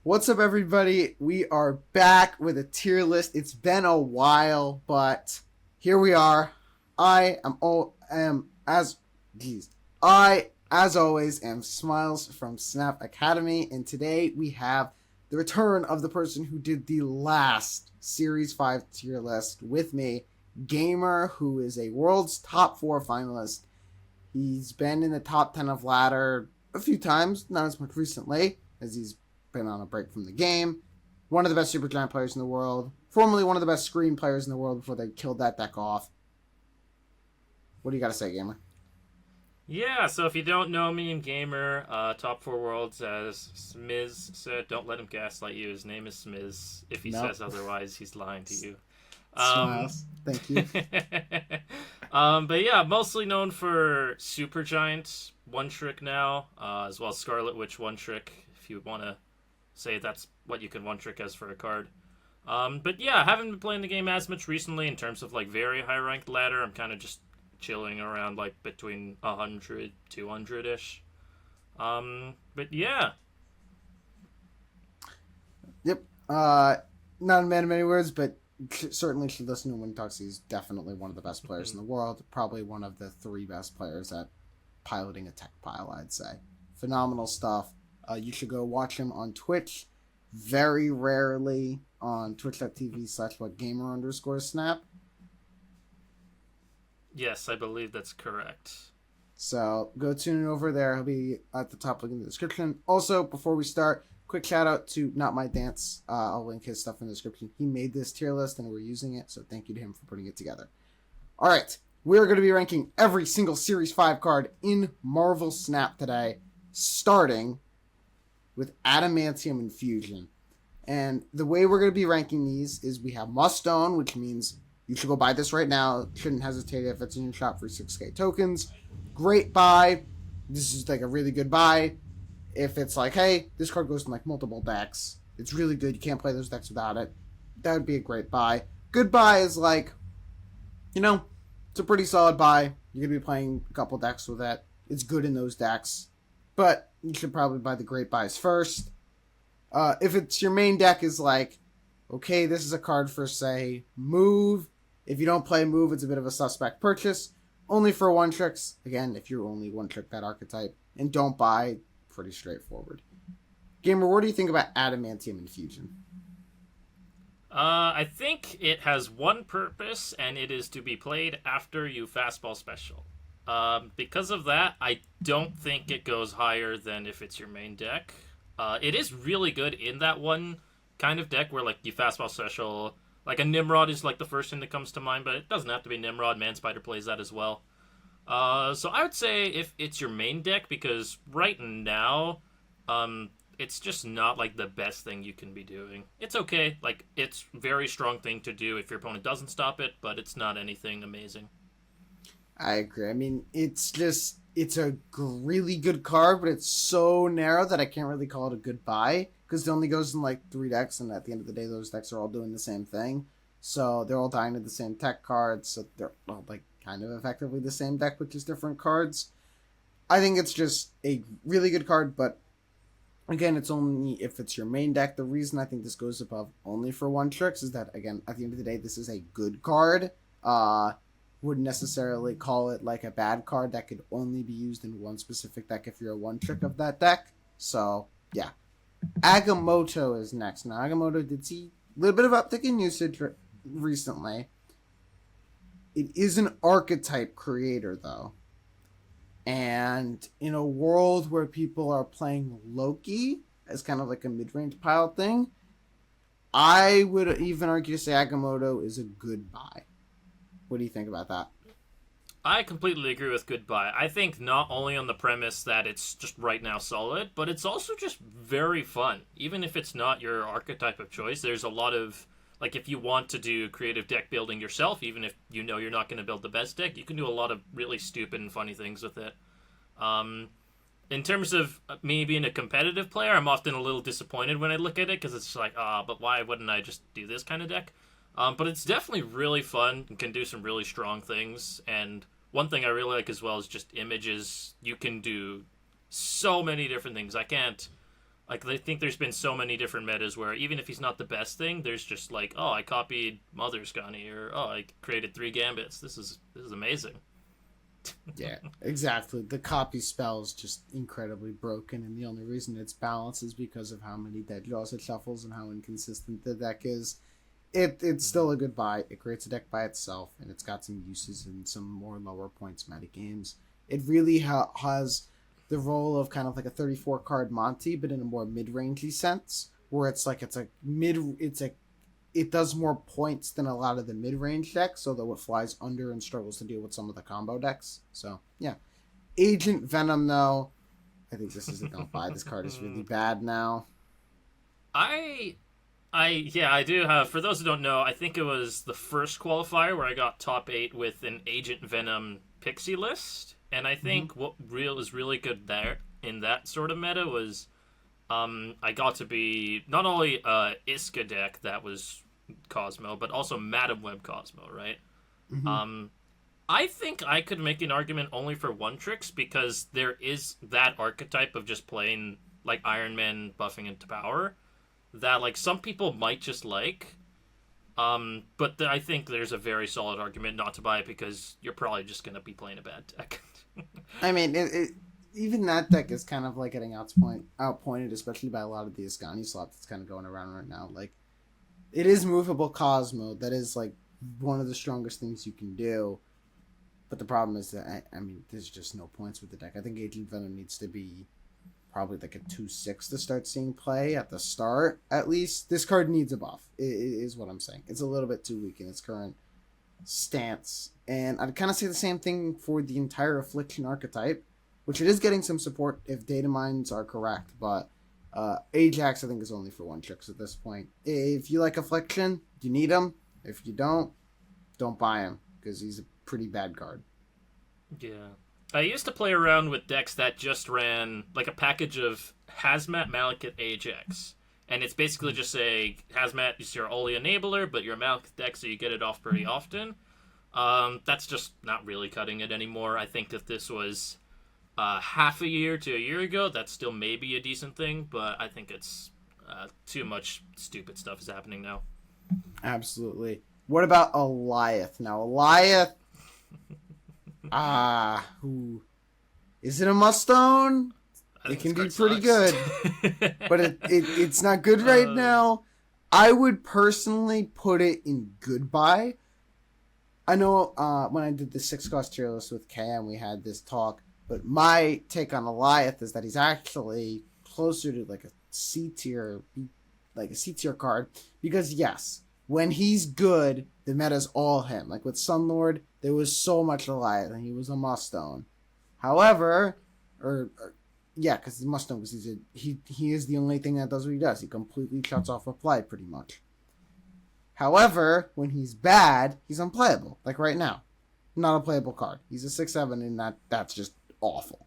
What's up, everybody? We are back with a tier list. It's been a while, but here we are. I am all am as geez. I, as always, am Smiles from Snap Academy, and today we have the return of the person who did the last Series 5 tier list with me, Gamer, who is a world's top 4 finalist. He's been in the top 10 of Ladder a few times, not as much recently, as he's been on a break from the game. One of the best Supergiant players in the world. Formerly one of the best screen players in the world before they killed that deck off. What do you got to say, Gamer? Yeah, so if you don't know me, I'm Gamer, top 4 worlds, as Smlz said. Don't let him gaslight you. His name is Smlz. If he Nope. says otherwise, he's lying to you. Um, Smiles. Thank you. but yeah, mostly known for Supergiant One Trick now, as well as Scarlet Witch One Trick, if you want to say that's what you can One Trick as for a card. But yeah, I haven't been playing the game as much recently in terms of like very high ranked ladder. I'm kind of just chilling around like between 100, 200 ish. But yeah. Yep. Not a man of many words, but certainly should listen to him when he talks. He's definitely one of the best players in the world. Probably one of the 3 best players at piloting a tech pile, I'd say. Phenomenal stuff. You should go watch him on Twitch. Very rarely on twitch.tv/whatgamer_snap. Yes, I believe that's correct. So go tune in over there. He'll be at the top link in the description. Also, before we start, quick shout out to notmydance. I'll link his stuff in the description. He made this tier list and we're using it, so thank you to him for putting it together. All right, we're going to be ranking every single Series 5 card in Marvel Snap today, starting with Adamantium Infusion. And the way we're going to be ranking these is we have must own, which means you should go buy this right now. Shouldn't hesitate if it's in your shop for 6k tokens. Great buy. This is like a really good buy. If it's like, hey, this card goes in like multiple decks, it's really good. You can't play those decks without it. That would be a great buy. Good buy is like, it's a pretty solid buy. You're going to be playing a couple decks with it. It's good in those decks. But you should probably buy the great buys first. If it's your main deck is like, okay, this is a card for, say, Move. If you don't play Move, it's a bit of a suspect purchase. Only for one tricks. Again, if you're only one trick that archetype. And don't buy, pretty straightforward. Gamer, what do you think about Adamantium Infusion? I think it has one purpose, and it is to be played after you fastball special. Because of that, I don't think it goes higher than if it's your main deck. It is really good in that one kind of deck where like you fastball special. Like a Nimrod is like the first thing that comes to mind, but it doesn't have to be Nimrod. Manspider plays that as well. So I would say if it's your main deck, because right now, it's just not like the best thing you can be doing. It's okay, like it's very strong thing to do if your opponent doesn't stop it, but it's not anything amazing. I agree. I mean, it's a really good card, but it's so narrow that I can't really call it a good buy because it only goes in like 3 decks, and at the end of the day, those decks are all doing the same thing. So they're all dying to the same tech cards, so they're all like kind of effectively the same deck with just different cards. I think it's just a really good card, but again, it's only if it's your main deck. The reason I think this goes above only for one tricks is that, again, at the end of the day, this is a good card. Wouldn't necessarily call it like a bad card that could only be used in one specific deck if you're a one trick of that deck. So, yeah. Agamotto is next. Now, Agamotto did see a little bit of uptick in usage recently. It is an archetype creator, though. And in a world where people are playing Loki as kind of like a mid-range pile thing, I would even argue to say Agamotto is a good buy. What do you think about that? I completely agree with Goodbye. I think not only on the premise that it's just right now solid, but it's also just very fun. Even if it's not your archetype of choice, there's a lot of, like, if you want to do creative deck building yourself, even if you know you're not going to build the best deck, you can do a lot of really stupid and funny things with it. Um, in terms of me being a competitive player, I'm often a little disappointed when I look at it because it's like, but why wouldn't I just do this kind of deck? But it's definitely really fun and can do some really strong things. And one thing I really like as well is just images. You can do so many different things. Like, I think there's been so many different metas where even if he's not the best thing, there's just like, oh, I copied Mother's Gunny, or oh, I created 3 gambits. This is amazing. Yeah, exactly. The copy spell is just incredibly broken, and the only reason it's balanced is because of how many dead draws it shuffles and how inconsistent the deck is. It's still a good buy. It creates a deck by itself, and it's got some uses in some more lower points meta games. It really has the role of kind of like a 34 card Monty, but in a more mid rangey sense, where it does more points than a lot of the mid range decks, although it flies under and struggles to deal with some of the combo decks. So yeah, Agent Venom though, I think this is a don't buy. This card is really bad now. I I do have. For those who don't know, I think it was the first qualifier where I got top 8 with an Agent Venom pixie list, and I think what is really good there in that sort of meta was, I got to be not only Iska deck that was Cosmo, but also Madam Web Cosmo, right? I think I could make an argument only for one tricks because there is that archetype of just playing like Iron Man buffing into power that like some people might just like. But I think there's a very solid argument not to buy it because you're probably just going to be playing a bad deck. I mean, even that deck is kind of like getting outpointed, especially by a lot of the Ascani slot that's kind of going around right now. Like, it is movable Cosmo. That is like one of the strongest things you can do. But the problem is that, I mean, there's just no points with the deck. I think Agent Venom needs to be probably like a 2/6 to start seeing play at the start, at least. This card needs a buff, is what I'm saying. It's a little bit too weak in its current stance. And I'd kind of say the same thing for the entire Affliction archetype, which it is getting some support if data mines are correct. But Ajax, I think, is only for one tricks at this point. If you like Affliction, you need him. If you don't buy him, because he's a pretty bad card. Yeah. I used to play around with decks that just ran like a package of Hazmat, Malekith, Ajax. And it's basically just say Hazmat is your only enabler, but your Malekith deck, so you get it off pretty often. That's just not really cutting it anymore. I think if this was half a year to a year ago, that's still maybe a decent thing, but I think it's too much stupid stuff is happening now. Absolutely. What about Eliath? Now, Eliath... who... Is it a must-own? It can be pretty good. But it's not good right now. I would personally put it in goodbye. I know when I did the 6-cost tier list with KM, we had this talk. But my take on Eliath is that he's actually closer to like a C tier card. Because yes, when he's good, the meta's all him. Like with Sunlord, there was so much Eliath, and he was a must-own. However, because the must-own was he is the only thing that does what he does. He completely shuts off reply, pretty much. However, when he's bad, he's unplayable. Like right now, not a playable card. He's a 6/7, and that's just awful.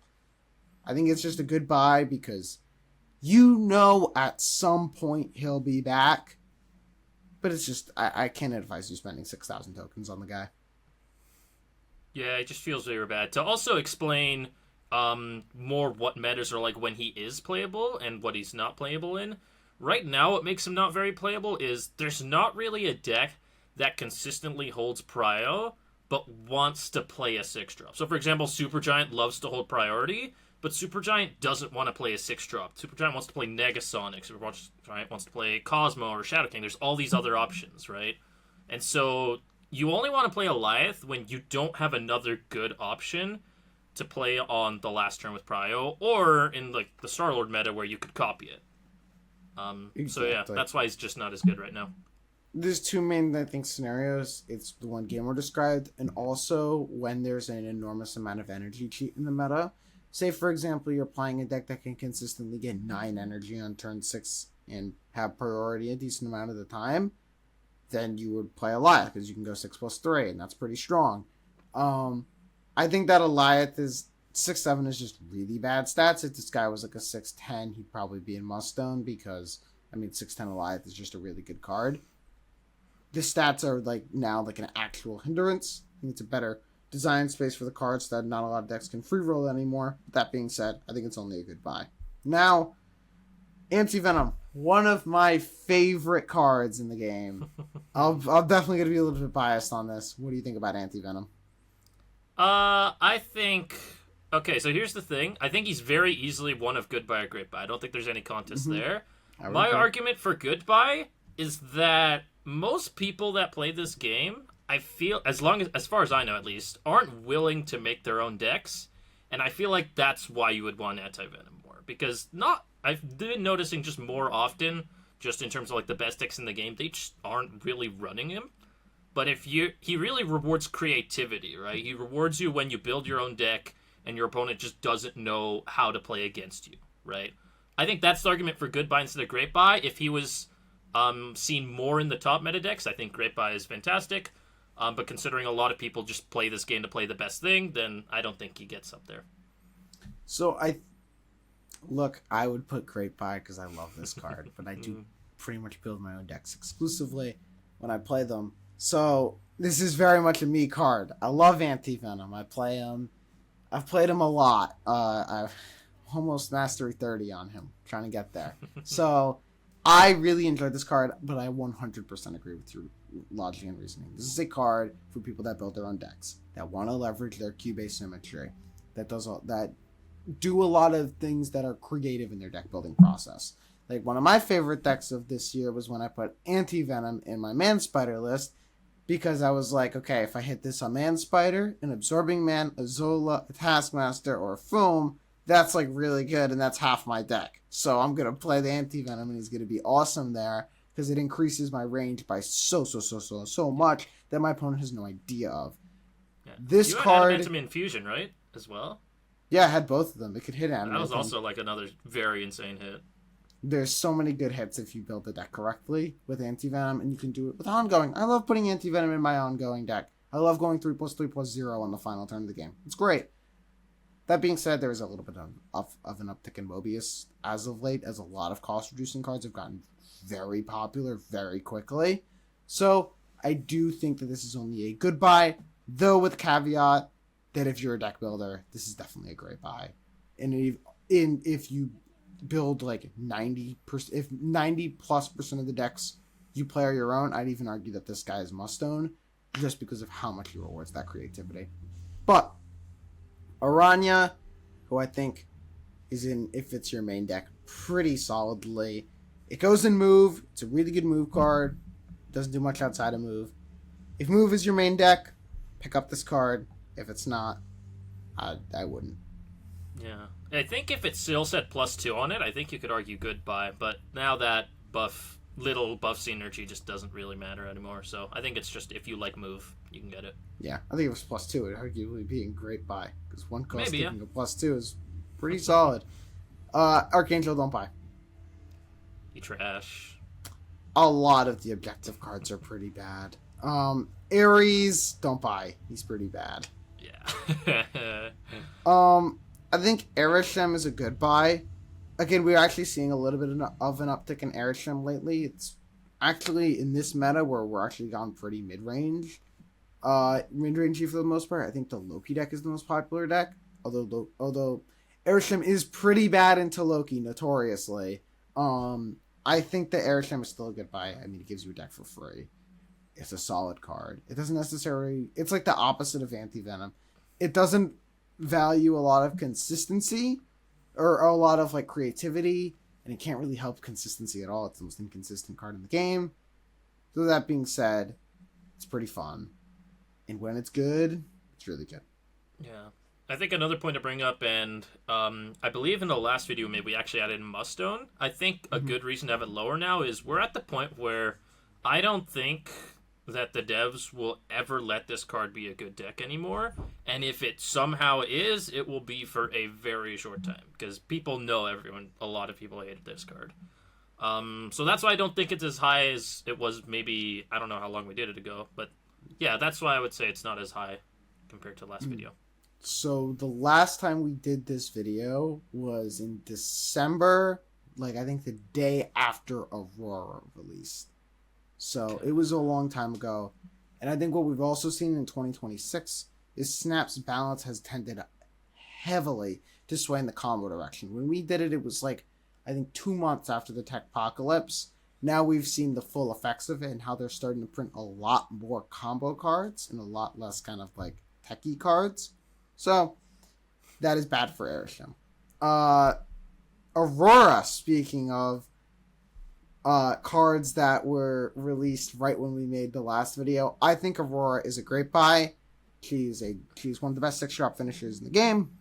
I think it's just a good buy because at some point he'll be back. But it's just, I can't advise you spending 6,000 tokens on the guy. Yeah, it just feels very bad. To also explain more what metas are like when he is playable and what he's not playable in. Right now, what makes him not very playable is there's not really a deck that consistently holds Prio, but wants to play a 6-drop. So, for example, Supergiant loves to hold priority, but Supergiant doesn't want to play a 6-drop. Supergiant wants to play Negasonic. Supergiant wants to play Cosmo or Shadow King. There's all these other options, right? And so you only want to play Eliath when you don't have another good option to play on the last turn with Prio, or in like the Star-Lord meta where you could copy it. Exactly. So yeah, that's why he's just not as good right now. There's two main, I think, scenarios. It's the one Game-R described, and also when there's an enormous amount of energy cheat in the meta. Say, for example, you're playing a deck that can consistently get 9 energy on turn 6 and have priority a decent amount of the time, then you would play Eliath, because you can go 6+3, and that's pretty strong. I think that Eliath is 6/7 is just really bad stats. If this guy was like a 6/10, he'd probably be in must-own, because, 6/10 Eliath is just a really good card. The stats are now an actual hindrance. I think it's a better design space for the cards that not a lot of decks can free roll anymore. That being said, I think it's only a good buy. Now, Anti-Venom, one of my favorite cards in the game. I'm definitely going to be a little bit biased on this. What do you think about Anti-Venom? I think. Okay, so here's the thing. I think he's very easily one of Goodbye or Great Buy. I don't think there's any contest Mm-hmm. there. I would My agree. argument for Goodbye is that most people that play this game, I feel, as far as I know at least, aren't willing to make their own decks, and I feel like that's why you would want Anti Venom more because not. I've been noticing just more often, just in terms of like the best decks in the game, they just aren't really running him. But if you, he really rewards creativity, right? He rewards you when you build your own deck and your opponent just doesn't know how to play against you, right? I think that's the argument for Goodbye instead of Great Buy. If he was seen more in the top meta decks, I think Great Buy is fantastic. But considering a lot of people just play this game to play the best thing, then I don't think he gets up there. So I would put Great Buy because I love this card, but I do pretty much build my own decks exclusively when I play them. So this is very much a me card. I love Anti-Venom. I play him. I've played him a lot. I've almost mastery 30 on him, trying to get there. So I really enjoyed this card, but I 100% agree with your logic and reasoning. This is a card for people that build their own decks, that want to leverage their cube-based symmetry, that do a lot of things that are creative in their deck building process. Like one of my favorite decks of this year was when I put Anti-Venom in my Man Spider list because I was like, okay, if I hit this on Man Spider, an Absorbing Man, a Zola, a Taskmaster, or a Foam, that's like really good and that's half my deck. So I'm going to play the Anti-Venom and he's going to be awesome there because it increases my range by so much that my opponent has no idea of. Yeah. This You had card... Adamantium Infusion, right? As well? Yeah, I had both of them. It could hit That was Adamantium. also like another very insane hit. There's so many good hits if you build the deck correctly with Anti-Venom, and you can do it with Ongoing. I love putting Anti-Venom in my Ongoing deck. I love going 3+3+0 on the final turn of the game. It's great. That being said, there is a little bit of an uptick in Mobius as of late, as a lot of cost-reducing cards have gotten very popular very quickly. So I do think that this is only a good buy, though with caveat that if you're a deck builder, this is definitely a great buy. And if you build like 90%, if 90+% of the decks you play are your own, I'd even argue that this guy is must own just because of how much he rewards that creativity. But Aranya, who I think is in, if it's your main deck, pretty solidly. It goes in move. It's a really good move card. Doesn't do much outside of move. If move is your main deck, pick up this card. If it's not, I wouldn't. Yeah. I think if it still said +2 on it, I think you could argue Goodbye, but now that little buff synergy just doesn't really matter anymore, so I think it's just if you like move, you can get it. Yeah, I think if it was +2, it'd arguably be a great buy, because one cost Maybe, taking a +2 is pretty solid. Archangel, don't buy. You trash. A lot of the objective cards are pretty bad. Ares, don't buy. He's pretty bad. Yeah. I think Erisham is a good buy. Again, we're actually seeing a little bit of an uptick in Erisham lately. It's actually in this meta where we're actually gone pretty mid-range. Mid-rangey for the most part. I think the Loki deck is the most popular deck. Although Erisham is pretty bad into Loki, notoriously. I think that Erisham is still a good buy. I mean, it gives you a deck for free. It's a solid card. It doesn't necessarily... It's like the opposite of Anti-Venom. It doesn't value a lot of consistency or a lot of like creativity, and it can't really help consistency at all. It's the most inconsistent card in the game. So that being said, it's pretty fun. And when it's good, it's really good. Yeah. I think another point to bring up, and I believe in the last video maybe we actually added must own. I think a good reason to have it lower now is we're at the point where I don't think that the devs will ever let this card be a good deck anymore. And if it somehow is, it will be for a very short time. Because people know a lot of people hated this card. So that's why I don't think it's as high as it was maybe, I don't know how long we did it ago. But yeah, that's why I would say it's not as high compared to the last video. So the last time we did this video was in December, like I think the day after Aurora released. So it was a long time ago. And I think what we've also seen in 2026 is Snap's balance has tended heavily to sway in the combo direction. When we did it, it was like I think 2 months after the Techpocalypse. Now we've seen the full effects of it and how they're starting to print a lot more combo cards and a lot less kind of like techie cards. So that is bad for Airshim. Aurora, speaking of cards that were released right when we made the last video, I think Aurora is a great buy. She's one of the best 6-drop finishers in the game.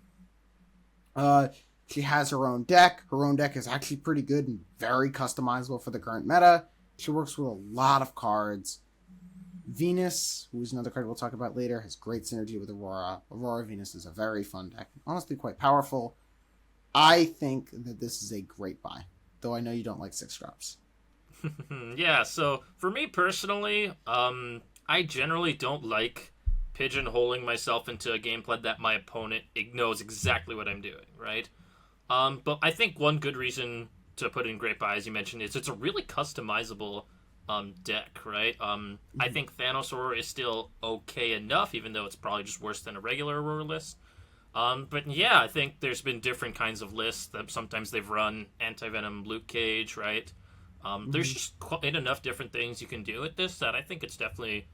She has her own deck. Her own deck is actually pretty good and very customizable for the current meta. She works with a lot of cards. Venus, who's another card we'll talk about later, has great synergy with Aurora. Aurora Venus is a very fun deck. Honestly, quite powerful. I think that this is a great buy, though I know you don't like 6-drops. Yeah, so for me personally, I generally don't like pigeonholing myself into a gameplay that my opponent knows exactly what I'm doing, right? But I think one good reason to put in great buy, as you mentioned, is it's a really customizable deck, right? I think Thanos Aurora is still okay enough, even though it's probably just worse than a regular Aurora list. But yeah, I think there's been different kinds of lists that sometimes they've run Anti-Venom Luke Cage, right? There's just quite enough different things you can do with this that I think it's definitely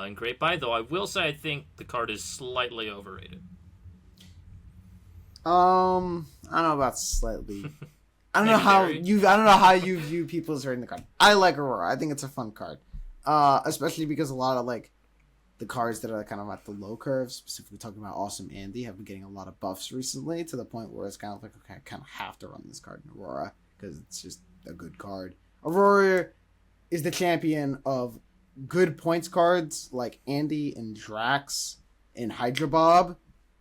in great buy, though I will say I think the card is slightly overrated. I don't know about slightly. I don't know how you view people's rating the card. I like Aurora. I think it's a fun card. Especially because a lot of like the cards that are kind of at the low curve, specifically talking about Awesome Andy, have been getting a lot of buffs recently to the point where it's kind of like, okay, I kind of have to run this card in Aurora because it's just a good card. Aurora is the champion of good points cards like Andy and Drax and Hydra Bob,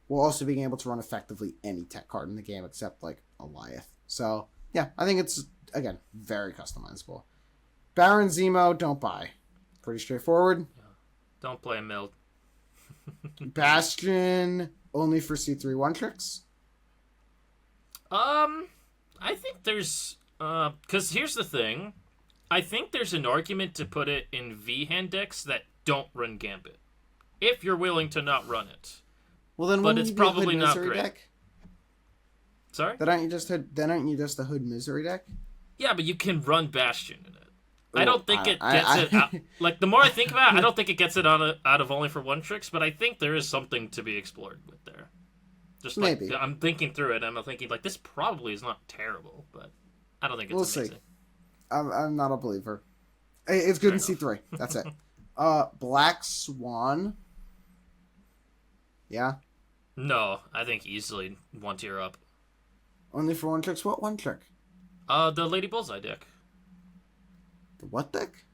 while also being able to run effectively any tech card in the game except like Goliath. So yeah, I think it's, again, very customizable. Baron Zemo, don't buy. Pretty straightforward. Don't play a Mild. Bastion, only for C3 one-tricks. I think there's because here's the thing, I think there's an argument to put it in V-hand decks that don't run Gambit, if you're willing to not run it. Well, then, but it's probably not great. Deck? Sorry? Then aren't you just a Hood Misery deck? Yeah, but you can run Bastion in it. I don't think it gets it out. Like, the more I think about it, I don't think it gets it out of only for one tricks, but I think there is something to be explored with there. Just like, maybe. I'm thinking through it, and I'm thinking, like, this probably is not terrible, but I don't think it's amazing. See. I'm not a believer. It's good in C3. That's it. Black Swan. Yeah? No, I think easily 1 tier up. Only for one tricks? What one trick? The Lady Bullseye deck. The what deck?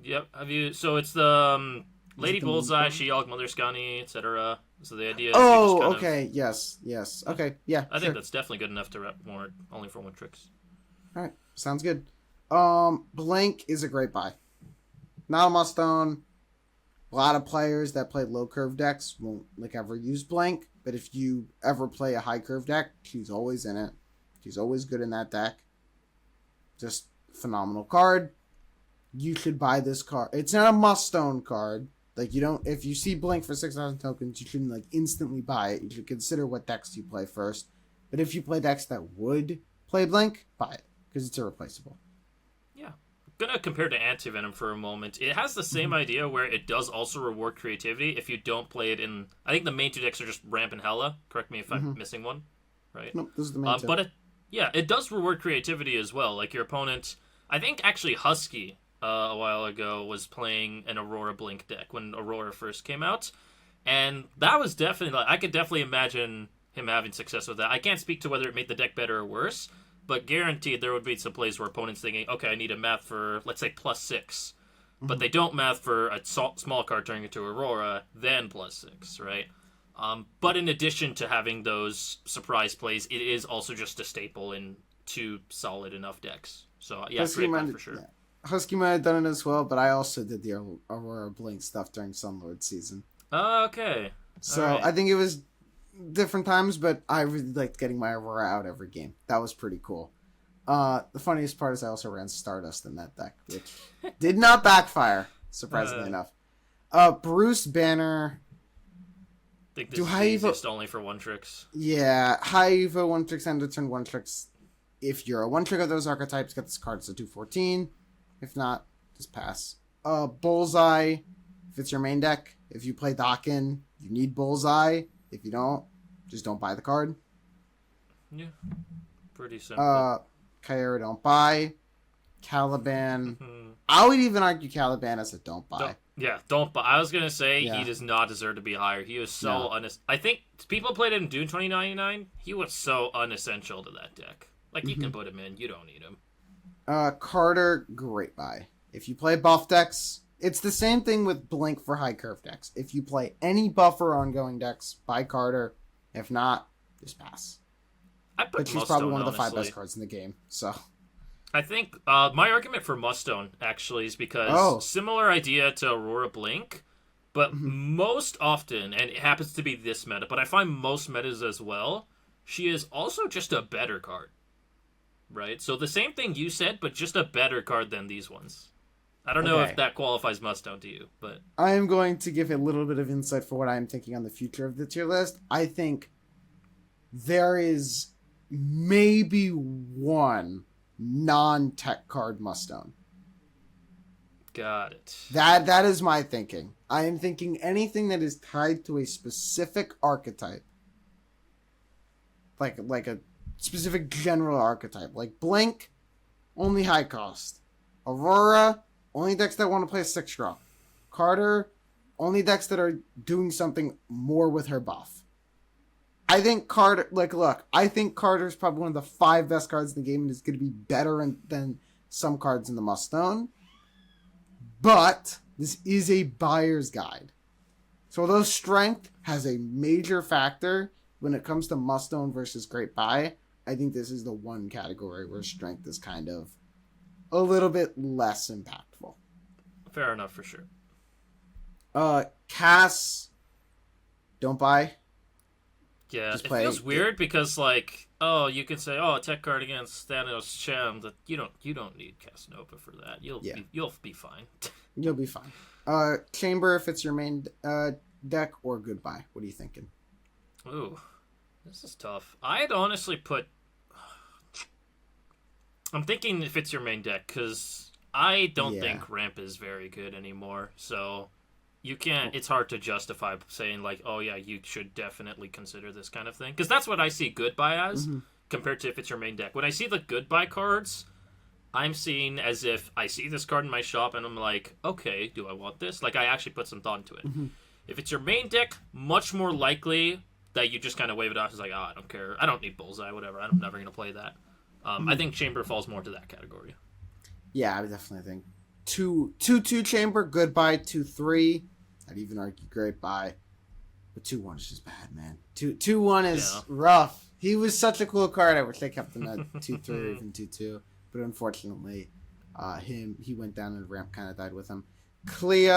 Yep. So it's the Lady Bullseye, She-Hulk, Mother Scunny, etc. So the idea is okay. Yes. Okay, yeah. I think that's definitely good enough to rep more only for one tricks. Alright, sounds good. Blank is a great buy. Not a must-own. A lot of players that play low-curve decks won't ever use Blank, but if you ever play a high-curve deck, she's always in it. She's always good in that deck. Just phenomenal card. You should buy this card. It's not a must-own card. Like, you don't, if you see Blink for 6,000 tokens, you shouldn't instantly buy it. You should consider what decks you play first. But if you play decks that would play Blink, buy it, because it's irreplaceable. Yeah. I'm gonna compare to Anti-Venom for a moment. It has the same idea where it does also reward creativity if you don't play it in, I think the main two decks are just Ramp and Hella. Correct me if I'm missing one. Right? Nope, those are the main two. But it does reward creativity as well. Like your opponent, I think actually Husky a while ago was playing an Aurora Blink deck when Aurora first came out, and that was definitely, I could definitely imagine him having success with that. I can't speak to whether it made the deck better or worse, but guaranteed there would be some plays where opponents thinking, okay, I need a math for, let's say, +6, but they don't math for a small card turning into Aurora, then +6, right? But in addition to having those surprise plays, it is also just a staple in 2 solid enough decks. So yeah, great buy for sure. Yeah. Husky might have done it as well, but I also did the Aurora Blink stuff during Sunlord season. Okay. So right. I think it was different times, but I really liked getting my Aurora out every game. That was pretty cool. The funniest part is I also ran Stardust in that deck, which did not backfire, surprisingly enough. Bruce Banner. I think this is easiest only for one tricks. Yeah, high Evo one tricks, end of turn one tricks. if you're a one trick of those archetypes, get this card to 214. If not, just pass. Bullseye, if it's your main deck. If you play Dokken, you need Bullseye. If you don't, just don't buy the card. Yeah, pretty simple. Kyra, don't buy. Caliban, I would even argue Caliban as a don't buy. Don't buy. I was gonna say he does not deserve to be higher. He was so I think people played him in Dune 2099. He was so unessential to that deck. Like, you can put him in, you don't need him. Carter, great buy. If you play buff decks, it's the same thing with Blink for high curve decks. If you play any buffer ongoing decks, buy Carter. If not, just pass. But she's probably one of the 5 best cards in the game. So I think my argument for Mustone actually is because similar idea to Aurora Blink, but most often, and it happens to be this meta, but I find most metas as well, she is also just a better card. Right? So the same thing you said, but just a better card than these ones. I don't know if that qualifies Mustone to you, but I am going to give a little bit of insight for what I am thinking on the future of the tier list. I think there is maybe one non-tech card Mustone. Got it. That is my thinking. I am thinking anything that is tied to a specific archetype. Like a specific general archetype. Like Blink, only high cost. Aurora, only decks that want to play a 6-drop. Carter, only decks that are doing something more with her buff. I think Carter, I think Carter's probably one of the 5 best cards in the game and is going to be better than some cards in the Mustone. But this is a buyer's guide. So although strength has a major factor when it comes to Mustone versus Great Buy, I think this is the one category where strength is kind of a little bit less impactful. Fair enough, for sure. Cass, don't buy. Yeah, it feels weird because, like, you can say, a tech card against Thanos Chem, that you don't need Casanova for that. You'll be fine. You'll be fine. Chamber, if it's your main deck, or goodbye. What are you thinking? Ooh, this is tough. I'd honestly put. I'm thinking if it's your main deck, because I don't think Ramp is very good anymore. So you can't. It's hard to justify saying like, oh yeah, you should definitely consider this kind of thing, because that's what I see goodbye as compared to if it's your main deck. When I see the goodbye cards, I'm seeing as if I see this card in my shop and I'm like, okay, do I want this? Like, I actually put some thought into it. If it's your main deck, much more likely that you just kind of wave it off as like, I don't care. I don't need Bullseye, whatever. I'm never going to play that. I think Chamber falls more to that category. Yeah, I would definitely think 2/2 Chamber, goodbye. 2/3, I'd even argue great buy. But 2/1 is just bad, man. 2/1 is rough. He was such a cool card. I wish they kept him at 2/3 or even 2/2. But unfortunately, he went down and Ramp kind of died with him. Clea,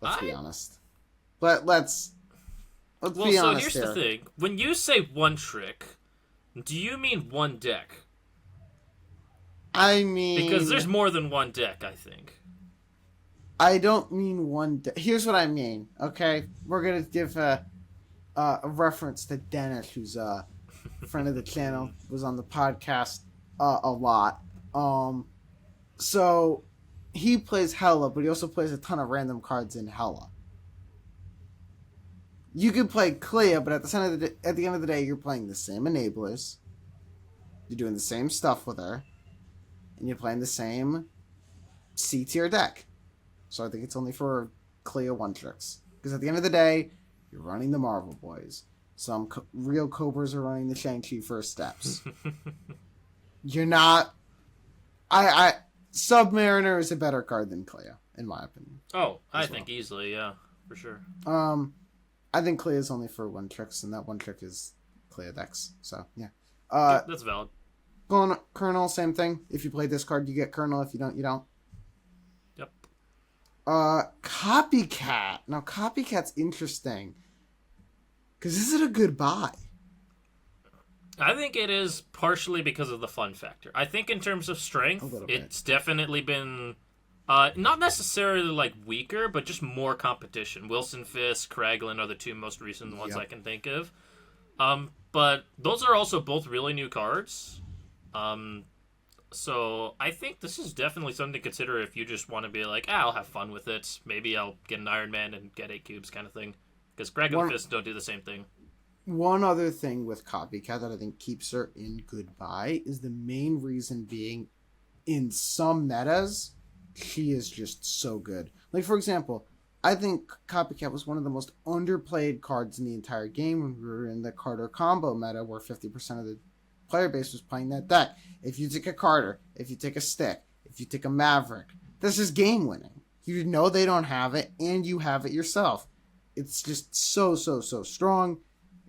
let's be honest. Let's be honest. So here's the thing: when you say one trick, do you mean one deck? I mean, because there's more than one deck, I think. I don't mean one deck. Here's what I mean. Okay, we're gonna give a reference to Dennis, who's a friend of the channel, was on the podcast a lot. So he plays Hela, but he also plays a ton of random cards in Hela. You could play Clea, but at the end of the day, you're playing the same enablers. You're doing the same stuff with her, and you're playing the same C tier deck. So I think it's only for Clea one tricks, because at the end of the day, you're running the Marvel Boys. Some real Cobras are running the Shang-Chi first steps. You're not. Submariner is a better card than Clea, in my opinion. Oh, I think easily, yeah, for sure. I think Clea is only for one tricks, and that one trick is Clea decks. So yeah, that's valid. Colonel, same thing. If you play this card, you get Colonel. If you don't, you don't. Yep. Copycat. Now, Copycat's interesting. Because is it a good buy? I think it is partially because of the fun factor. I think in terms of strength, it's definitely been not necessarily like weaker, but just more competition. Wilson Fisk, Kraglin are the two most recent ones I can think of. But those are also both really new cards. Um, so I think this is definitely something to consider if you just want to be like, I'll have fun with it. Maybe I'll get an Iron Man and get 8 cubes kind of thing. Because Crack of the One Fist don't do the same thing. one other thing with Copycat that I think keeps her in goodbye is the main reason being in some metas, she is just so good. Like, for example, I think Copycat was one of the most underplayed cards in the entire game when we were in the Carter combo meta where 50% of the player base was playing that deck. If you take a Carter, if you take a Stick, if you take a Maverick, this is game winning. You know they don't have it, and you have it yourself. It's just so strong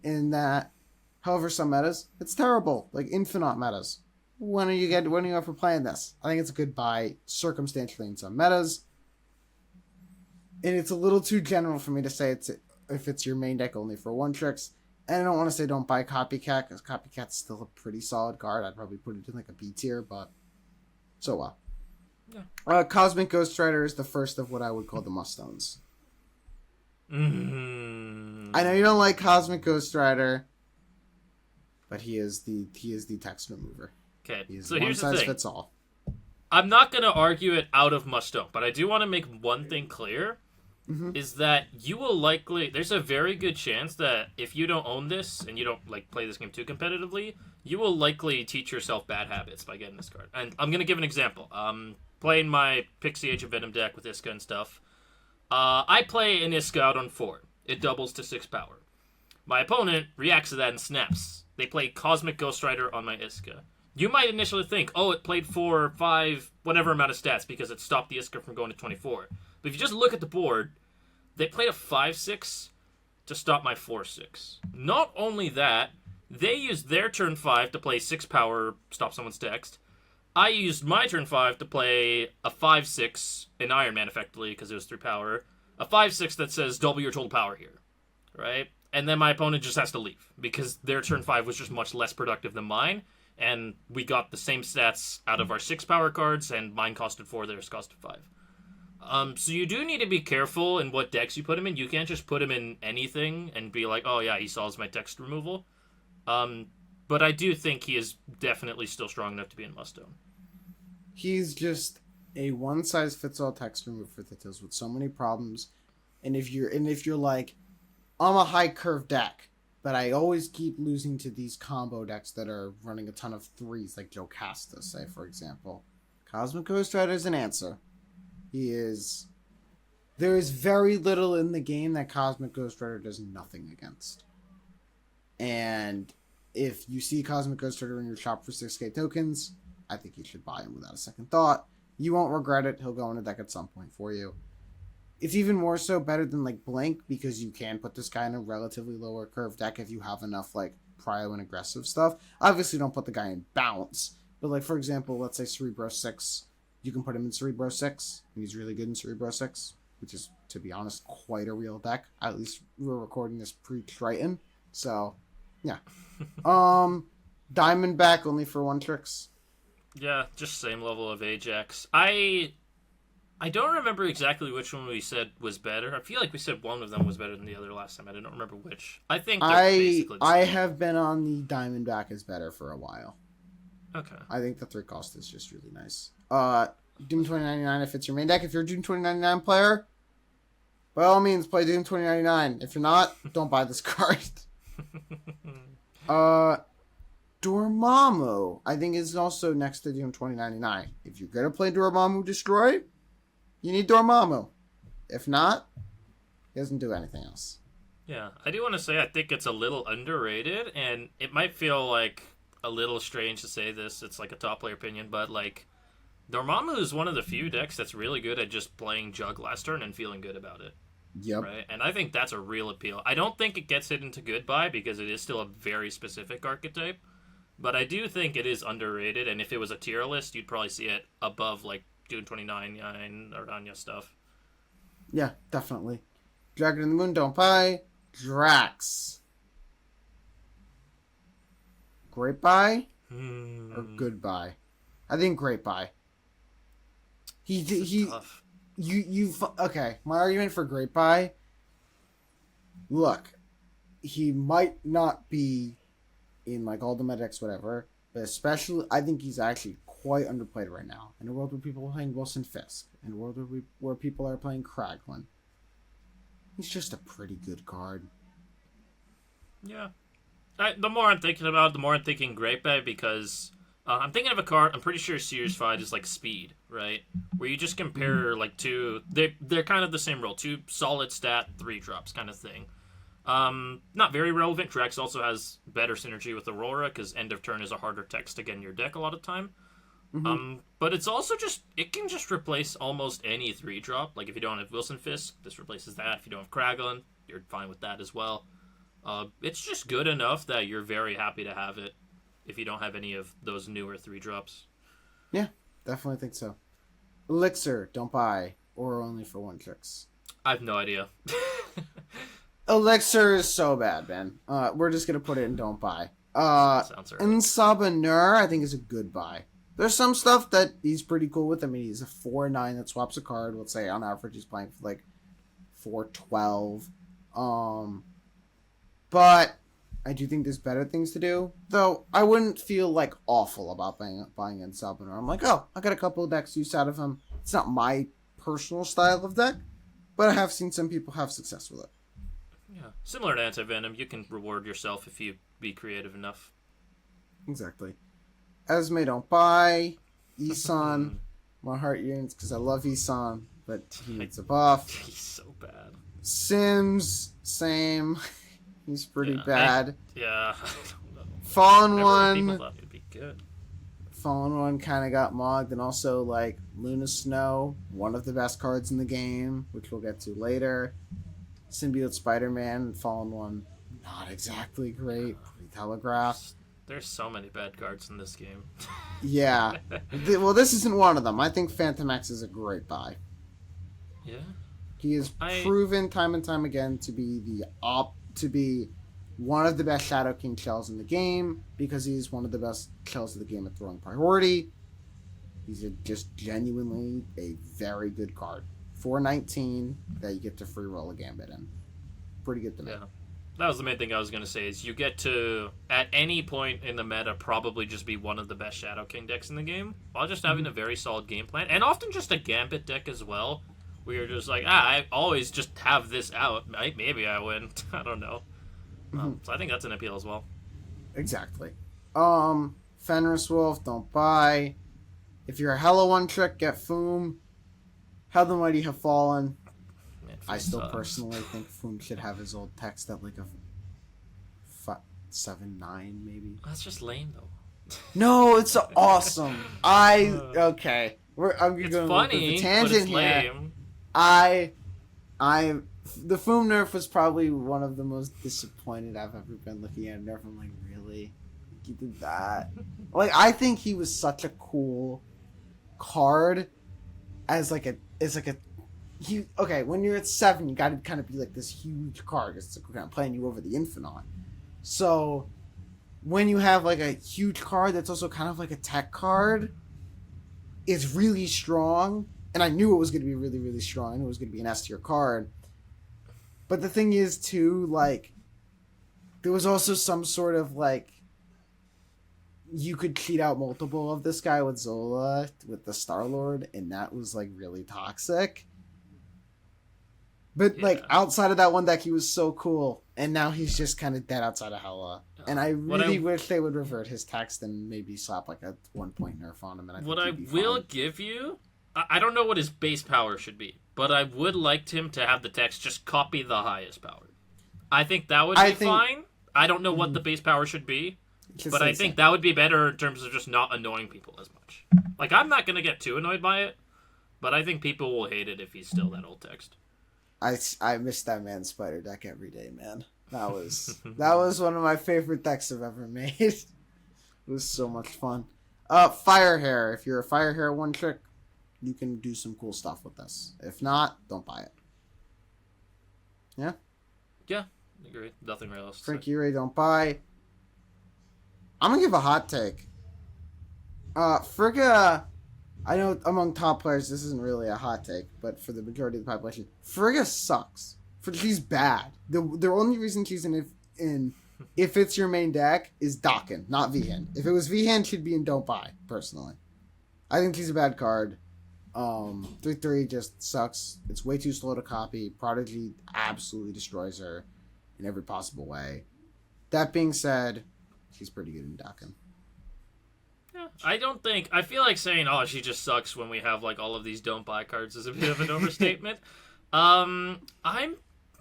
in that. However, some metas, it's terrible. Like infinite metas. When are you ever playing this? I think it's a good buy circumstantially in some metas. And it's a little too general for me to say if it's your main deck only for one tricks. And I don't want to say don't buy Copycat, because Copycat's still a pretty solid card. I'd probably put it in like a B tier, but so well. Yeah. Cosmic Ghost Rider is the first of what I would call the must-owns. Mm-hmm. I know you don't like Cosmic Ghost Rider, but he is the text remover. Okay, He's so one here's the size thing. fits all. I'm not going to argue it out of must-own, but I do want to make one thing clear. Mm-hmm. Is that you will likely there's a very good chance that if you don't own this and you don't like play this game too competitively, you will likely teach yourself bad habits by getting this card. And I'm gonna give an example. Playing my Pixie Age of Venom deck with Iska and stuff. I play an Iska out on 4. It doubles to 6 power. My opponent reacts to that and snaps. They play Cosmic Ghost Rider on my Iska. You might initially think, oh, it played 4, 5, whatever amount of stats because it stopped the Iska from going to 24. But if you just look at the board, they played a 5-6 to stop my 4-6. Not only that, they used their turn 5 to play 6 power, stop someone's text. I used my turn 5 to play a 5-6 in Iron Man, effectively, because it was 3 power. A 5-6 that says double your total power here. Right? And then my opponent just has to leave, because their turn 5 was just much less productive than mine. And we got the same stats out of our 6 power cards, and mine costed 4, theirs costed 5. So you do need to be careful in what decks you put him in. You can't just put him in anything and be like, oh yeah, he solves my text removal. But I do think he is definitely still strong enough to be in must-own. He's just a one-size-fits-all text remover that deals with so many problems. And if you're like, I'm a high curve deck, but I always keep losing to these combo decks that are running a ton of 3s, like Jocasta, say, for example. Cosmic Ghost Rider is an answer. There is very little in the game that Cosmic Ghost Rider does nothing against. And if you see Cosmic Ghost Rider in your shop for 6k tokens, I think you should buy him without a second thought. You won't regret it. He'll go in a deck at some point for you. It's even more so better than like Blink, because you can put this guy in a relatively lower curve deck if you have enough like prio and aggressive stuff. Obviously don't put the guy in Bounce, but like for example, let's say Cerebro 6. You can put him in Cerebro 6, and he's really good in Cerebro 6, which is, to be honest, quite a real deck. At least we're recording this pre-Triton, so, yeah. Diamondback only for 1 tricks. Yeah, just same level of Ajax. I don't remember exactly which one we said was better. I feel like we said one of them was better than the other last time. I don't remember which. I think they're basically the same. I have been on the Diamondback is better for a while. Okay. I think the 3 cost is just really nice. Doom 2099 if it's your main deck. If you're a Doom 2099 player, by all means play Doom 2099. If you're not, don't buy this card. Dormammu, I think, is also next to Doom 2099. If you're gonna play Dormammu Destroy, you need Dormammu. If not, he doesn't do anything else. Yeah, I do want to say I think it's a little underrated, and it might feel like a little strange to say this. It's like a top player opinion, but like Dormammu is one of the few decks that's really good at just playing Jug last turn and feeling good about it. Yep. Right? And I think that's a real appeal. I don't think it gets it into Goodbye because it is still a very specific archetype, but I do think it is underrated, and if it was a tier list, you'd probably see it above like Dune 29 or Anya stuff. Yeah, definitely. Dragon in the Moon, don't buy. Drax. Great buy or good buy? I think great buy. Tough. Okay, my argument for great buy. Look, he might not be in like all the medics, whatever, but especially I think he's actually quite underplayed right now. In a world where people are playing Wilson Fisk, in a world where people are playing Kraglin, he's just a pretty good card. Yeah. The more I'm thinking about it, the more I'm thinking Great Bay because I'm thinking of a card. I'm pretty sure Sears Fight is like Speed, right? Where you just compare like two. They're kind of the same role. Two solid stat 3-drops kind of thing. Not very relevant. Drex also has better synergy with Aurora because end of turn is a harder text to get in your deck a lot of time. But it's also just it can just replace almost any 3-drop. Like if you don't have Wilson Fisk, this replaces that. If you don't have Kraglin, you're fine with that as well. It's just good enough that you're very happy to have it if you don't have any of those newer 3-drops. Yeah, definitely think so. Elixir, don't buy, or only for 1 tricks. I have no idea. Elixir is so bad, man. We're just gonna put it in don't buy. Sounds right. Insabanur, I think is a good buy. There's some stuff that he's pretty cool with. I mean, he's a 4/9 that swaps a card. Let's say on average he's playing for like 4/12. But I do think there's better things to do. Though I wouldn't feel like awful about buying Insabanur. I'm like, oh, I got a couple of decks use out of him. It's not my personal style of deck, but I have seen some people have success with it. Yeah, similar to Anti-Venom, you can reward yourself if you be creative enough. Exactly. Esme, don't buy. Isan, my heart yearns because I love Isan, but he needs a buff. He's so bad. Sims, same. He's pretty bad. Yeah. Fallen One. People thought it'd be good. Fallen One kind of got mogged, and also like Luna Snow, one of the best cards in the game, which we'll get to later. Symbiote Spider-Man, Fallen One, not exactly great. Pretty telegraphed. There's so many bad cards in this game. Yeah. Well, this isn't one of them. I think Phantom X is a great buy. Yeah. He is proven time and time again to be one of the best Shadow King shells in the game because he's one of the best shells of the game at throwing priority. He's just genuinely a very good card. 4/19 that you get to free roll a Gambit in. Pretty good to me. Yeah. That was the main thing I was going to say is you get to, at any point in the meta, probably just be one of the best Shadow King decks in the game while just having a very solid game plan. And often just a Gambit deck as well. Where you're just like, I always just have this out. Maybe I win. I don't know. So I think that's an appeal as well. Exactly. Fenris Wolf, don't buy. If you're a Hello One trick, get Foom. How the Mighty Have Fallen. Man, I still personally think Foom should have his old text at like a 7/9 maybe. That's just lame though. No, it's awesome. Okay. I'm It's going funny, with the tangent but it's here. lame. The Foom nerf was probably one of the most disappointed I've ever been looking at a nerf. I'm like, really? You did that? Like, I think he was such a cool card okay, when you're at 7, you gotta kind of be like this huge card. It's like, I'm playing you over the Infinite. So, when you have like a huge card that's also kind of like a tech card, it's really strong. And I knew it was going to be really, really strong. I knew it was going to be an S tier card. But the thing is, too, like, there was also some sort of, like, you could cheat out multiple of this guy with Zola, with the Star-Lord, and that was, like, really toxic. But, like, outside of that one deck, he was so cool. And now he's just kind of dead outside of Hela. And I really wish they would revert his text and maybe slap, like, a 1-point nerf on him. And what I will give you... I don't know what his base power should be, but I would like him to have the text just copy the highest power. I think that would be fine. I don't know what the base power should be, but I think that would be better in terms of just not annoying people as much. Like, I'm not going to get too annoyed by it, but I think people will hate it if he's still that old text. I miss that man's spider deck every day, man. That was one of my favorite decks I've ever made. It was so much fun. Fire Hair. If you're a Fire Hair one trick, you can do some cool stuff with this. If not, don't buy it. Yeah? Yeah, I agree. Nothing real else. Frankie Ray, don't buy. I'm going to give a hot take. Frigga, I know among top players this isn't really a hot take, but for the majority of the population, Frigga sucks. She's bad. The only reason she's in if it's your main deck is Dokken, not V-Hand. If it was V-Hand, she'd be in Don't Buy, personally. I think she's a bad card. 3/3 just sucks. It's way too slow to copy. Prodigy absolutely destroys her in every possible way. That being said, she's pretty good in Dokken. Yeah, I feel like saying, oh, she just sucks when we have like all of these don't buy cards is a bit of an overstatement. I'm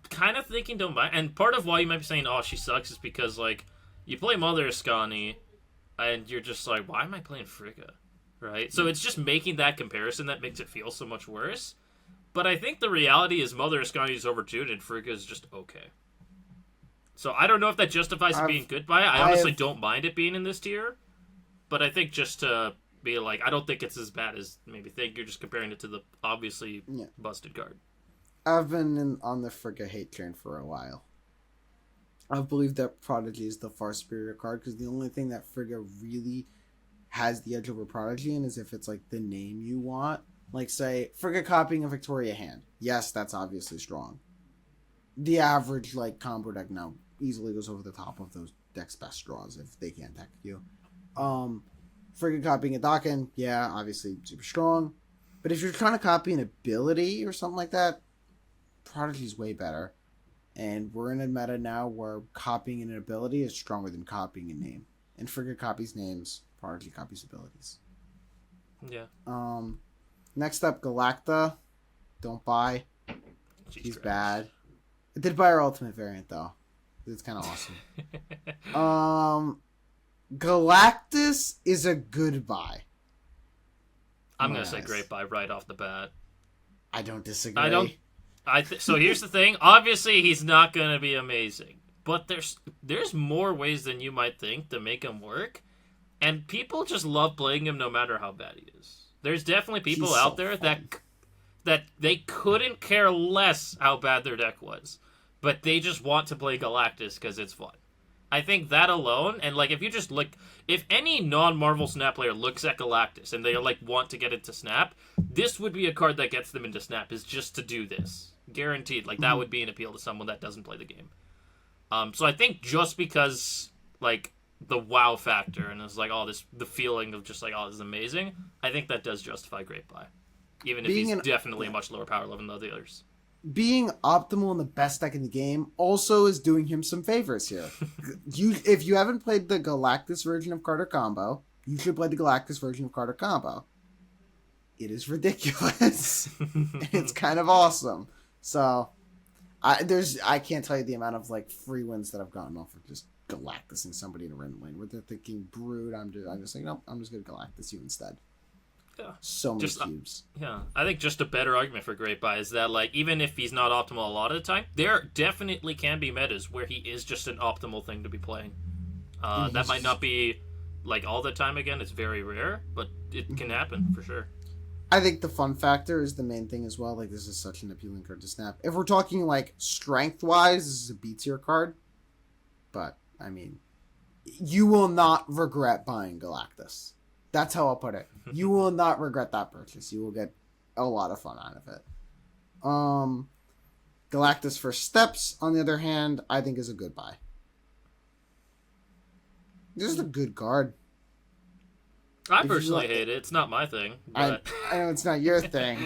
kind of thinking don't buy, and part of why you might be saying, oh, she sucks is because like you play Mother Ascani and you're just like, why am I playing Frigga? Right? So it's just making that comparison that makes it feel so much worse. But I think the reality is Mother Ascani is overtuned and Frigga is just okay. So I don't know if that justifies it being good buy. I honestly don't mind it being in this tier. But I think just to be like, I don't think it's as bad as maybe think. You're just comparing it to the obviously busted card. I've been on the Frigga hate train for a while. I believe that Prodigy is the far superior card because the only thing that Frigga really has the edge over Prodigy in is if it's like the name you want. Like say, Frigga copying a Victoria hand. Yes, that's obviously strong. The average like combo deck now easily goes over the top of those decks' best draws if they can't deck you. Frigga copying a Dokken, yeah, obviously super strong. But if you're trying to copy an ability or something like that, Prodigy's way better. And we're in a meta now where copying an ability is stronger than copying a name. And Frigga copies names, Prodigy copies abilities. Yeah. Next up, Galacta. Don't buy. She's Christ. bad. I did buy her ultimate variant though. It's kind of awesome. Galactus is a good buy. I'm going to say great buy right off the bat. I don't disagree. So here's the thing. Obviously, he's not going to be amazing. But there's more ways than you might think to make him work. And people just love playing him no matter how bad he is. There's definitely people out there that they couldn't care less how bad their deck was. But they just want to play Galactus because it's fun. I think that alone, and like if you just look, if any non-Marvel Snap player looks at Galactus and they like want to get into Snap, this would be a card that gets them into Snap, is just to do this. Guaranteed. Like that would be an appeal to someone that doesn't play the game. So I think just because like the wow factor and it's like, oh, the feeling of just like, oh, this is amazing, I think that does justify great buy. Even if he's definitely a much lower power level than the others. Being optimal in the best deck in the game also is doing him some favors here. If you haven't played the Galactus version of Carter Combo, you should play the Galactus version of Carter Combo. It is ridiculous. It's kind of awesome. So, I can't tell you the amount of like free wins that I've gotten off of just Galactusing somebody in a random lane where they're thinking Brood. I'm just like, nope, I'm just gonna Galactus you instead. Yeah. So many cubes. Yeah. I think just a better argument for great buy is that like even if he's not optimal a lot of the time, there definitely can be metas where he is just an optimal thing to be playing. That might not be like all the time again, it's very rare, but it can happen for sure. I think the fun factor is the main thing as well. Like this is such an appealing card to snap. If we're talking like strength wise, this is a B tier card. But I mean, you will not regret buying Galactus. That's how I'll put it. You will not regret that purchase. You will get a lot of fun out of it. Galactus for Steps, on the other hand, I think is a good buy. This is a good card. I personally hate it. It's not my thing. But... I know it's not your thing.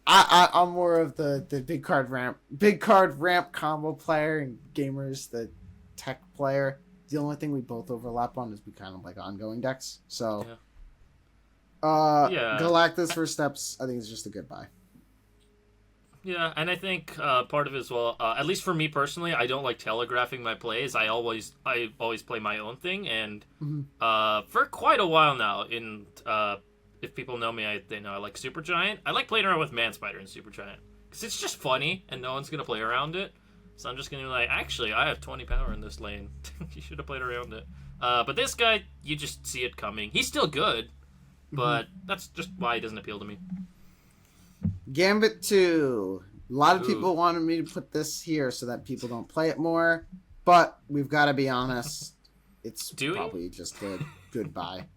I'm more of the big card ramp combo player, and Gamers the tech player. The only thing we both overlap on is we kind of like ongoing decks. So. Yeah. Galactus for Steps, I think is just a good buy. Yeah, and I think part of it as well, at least for me personally, I don't like telegraphing my plays. I always play my own thing, and for quite a while now, if people know me, they know I like Supergiant. I like playing around with Manspider and Supergiant because it's just funny, and no one's gonna play around it. So I'm just gonna be like, actually, I have 20 power in this lane. You should have played around it. But this guy, you just see it coming. He's still good. But that's just why it doesn't appeal to me. Gambit 2. A lot of people wanted me to put this here so that people don't play it more. But we've got to be honest. It's probably just a good buy.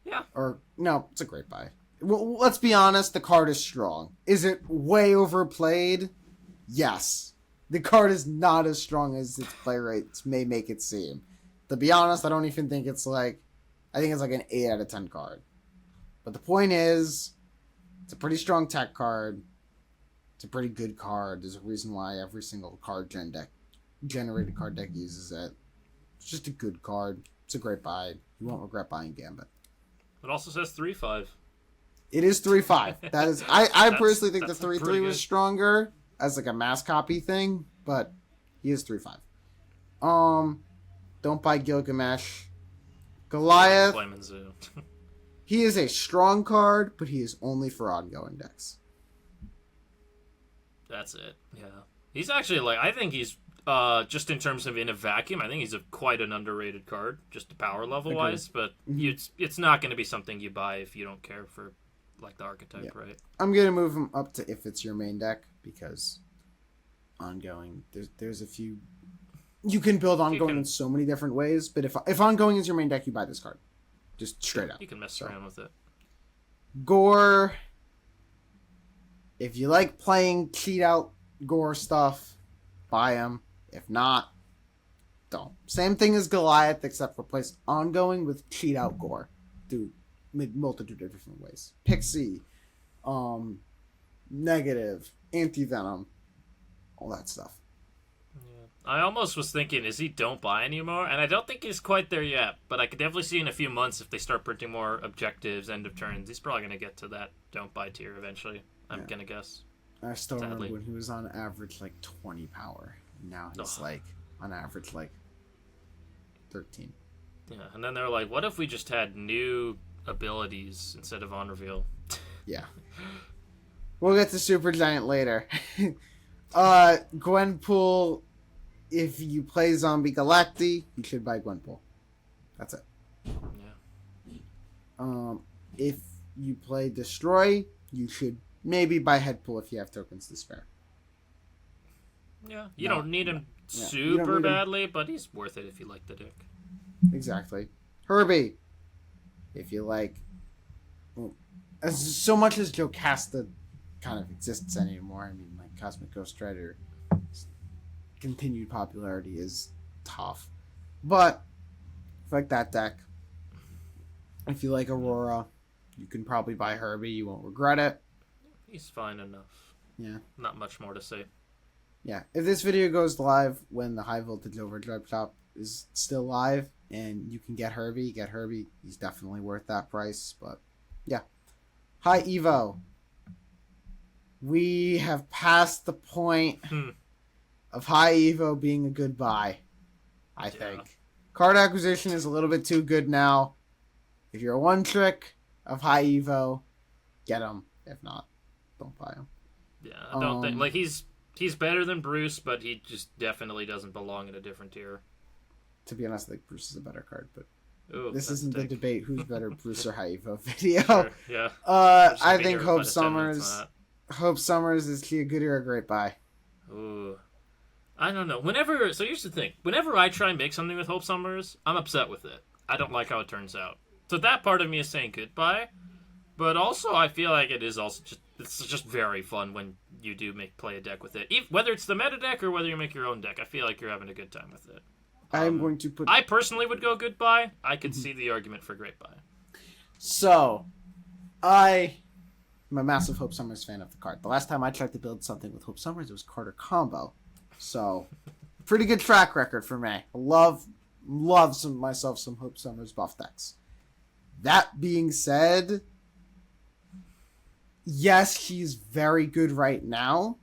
Yeah. Or, no, it's a great buy. Well, let's be honest. The card is strong. Is it way overplayed? Yes. The card is not as strong as its play rates may make it seem. To be honest, I don't even think it's like... I think it's like an 8 out of 10 card. But the point is, it's a pretty strong tech card. It's a pretty good card. There's a reason why every single generated card deck uses it. It's just a good card. It's a great buy. You won't regret buying Gambit. It also says 3/5. It is 3/5. That is, I personally think the 3/3 was stronger as like a mass copy thing, but he is 3/5. Don't buy Gilgamesh. Goliath. He is a strong card, but he is only for ongoing decks. That's it. Yeah, he's actually like, I think he's just in terms of in a vacuum, I think he's quite an underrated card, just power level wise. But it's not going to be something you buy if you don't care for like the archetype, right? I'm gonna move him up to if it's your main deck, because ongoing, there's a few you can build ongoing in so many different ways. But if ongoing is your main deck, you buy this card, just straight up. You can mess around with it. Gore. If you like playing cheat out Gore stuff, buy him. If not, don't. Same thing as Goliath, except replace ongoing with cheat out Gore. Do multitude of different ways. Pixie, negative, anti-venom, all that stuff. Yeah. I almost was thinking, is he don't buy anymore? And I don't think he's quite there yet, but I could definitely see in a few months if they start printing more objectives, end of turns, he's probably going to get to that don't buy tier eventually. I'm going to guess. I still remember when he was on average like 20 power. Now he's like on average like 13. Yeah, and then they're like, what if we just had new abilities instead of on reveal? Yeah. We'll get to Super Giant later. Gwenpool, if you play Zombie Galacti, you should buy Gwenpool. That's it. Yeah. If you play Destroy, you should maybe buy Headpool if you have tokens to spare. Yeah, you don't need him super badly, but he's worth it if you like the deck. Exactly. Herbie, if you like... Well, as so much as Jocasta kind of exists anymore, I mean, like, Cosmic Ghost Rider, continued popularity is tough. But, if you like that deck, if you like Aurora, you can probably buy Herbie. You won't regret it. He's fine enough. Yeah. Not much more to say. Yeah. If this video goes live when the High Voltage Overdrive shop is still live and you can get Herbie, He's definitely worth that price. But, yeah. High Evo. We have passed the point of High Evo being a good buy, I think. Card acquisition is a little bit too good now. If you're a one trick of High Evo, get him. If not, don't buy him. Yeah, I don't think like he's better than Bruce, but he just definitely doesn't belong in a different tier. To be honest, I think Bruce is a better card, but ooh, this isn't the debate who's better, Bruce or High Evo video. Sure, yeah. I think Hope Summers is he a good or a great buy? Ooh. I don't know. So here's the thing. Whenever I try and make something with Hope Summers, I'm upset with it. I don't like how it turns out. So that part of me is saying goodbye. But also, I feel like it is also it's just very fun when you do play a deck with it. Whether it's the meta deck or whether you make your own deck, I feel like you're having a good time with it. I'm going to put... I personally would go goodbye. I could see the argument for great buy. So, I'm a massive Hope Summers fan of the card. The last time I tried to build something with Hope Summers, it was Carter Combo. So, pretty good track record for me. I love myself some Hope Summers buff decks. That being said, yes, she's very good right now.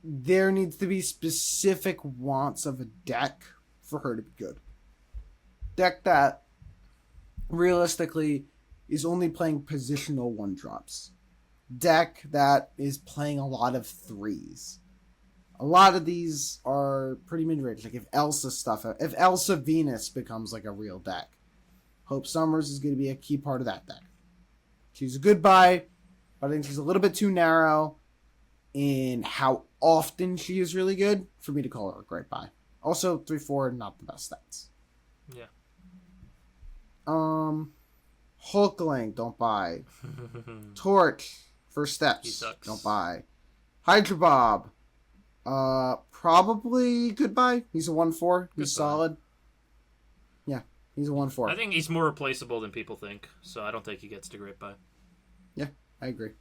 There needs to be specific wants of a deck for her to be good. Deck that realistically is only playing positional one drops. Deck that is playing a lot of threes. A lot of these are pretty mid-range. Like if Elsa Venus becomes like a real deck, Hope Summers is going to be a key part of that deck. She's a good buy, but I think she's a little bit too narrow in how often she is really good for me to call her a great buy. Also, 3/4, not the best stats. Yeah. Hulkling, don't buy. Torch, First Steps, don't buy. Hydra Bob, Probably goodbye. He's a 1/4. He's Goodbye. solid. Yeah, he's a 1/4. I think he's more replaceable than people think, so I don't think he gets to great bye. Yeah, I agree.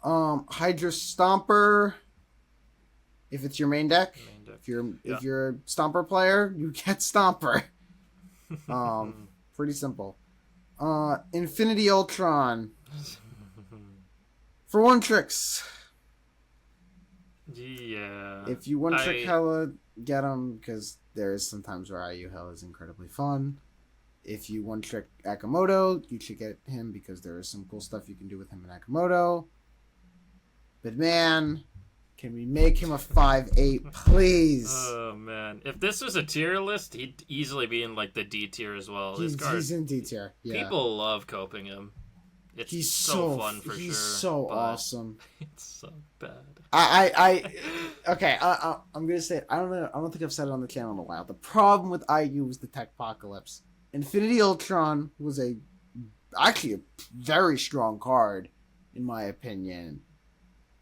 Hydra Stomper. If it's your main deck, Main deck. if you're a Stomper player, you get Stomper. Pretty simple. Infinity Ultron. For one tricks. Yeah. If you one trick Hella, get him, because there is sometimes where IU Hella is incredibly fun. If you one trick Akamoto, you should get him because there is some cool stuff you can do with him in Akamoto. But man, can we make him a 5/8, please? Oh man, if this was a tier list, he'd easily be in like the D tier as well. He's in D tier. Yeah. People love coping him. He's so fun for sure. He's so awesome. It's so bad. Okay. I'm gonna say it. I don't think I've said it on the channel in a while. The problem with IU was the Techpocalypse. Infinity Ultron was actually a very strong card, in my opinion,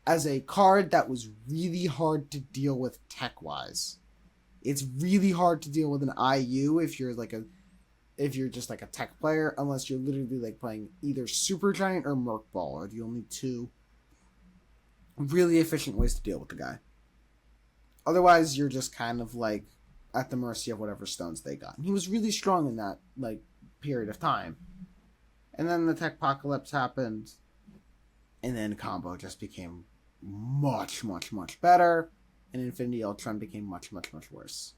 as a card that was really hard to deal with tech-wise. It's really hard to deal with an IU if you're just like a tech player, unless you're literally like playing either Super Giant or Merc Ball are the only two really efficient ways to deal with the guy. Otherwise, you're just kind of like at the mercy of whatever stones they got. And he was really strong in that like period of time. And then the Techpocalypse happened, and then combo just became much, much, much better, and Infinity Ultron became much, much, much worse.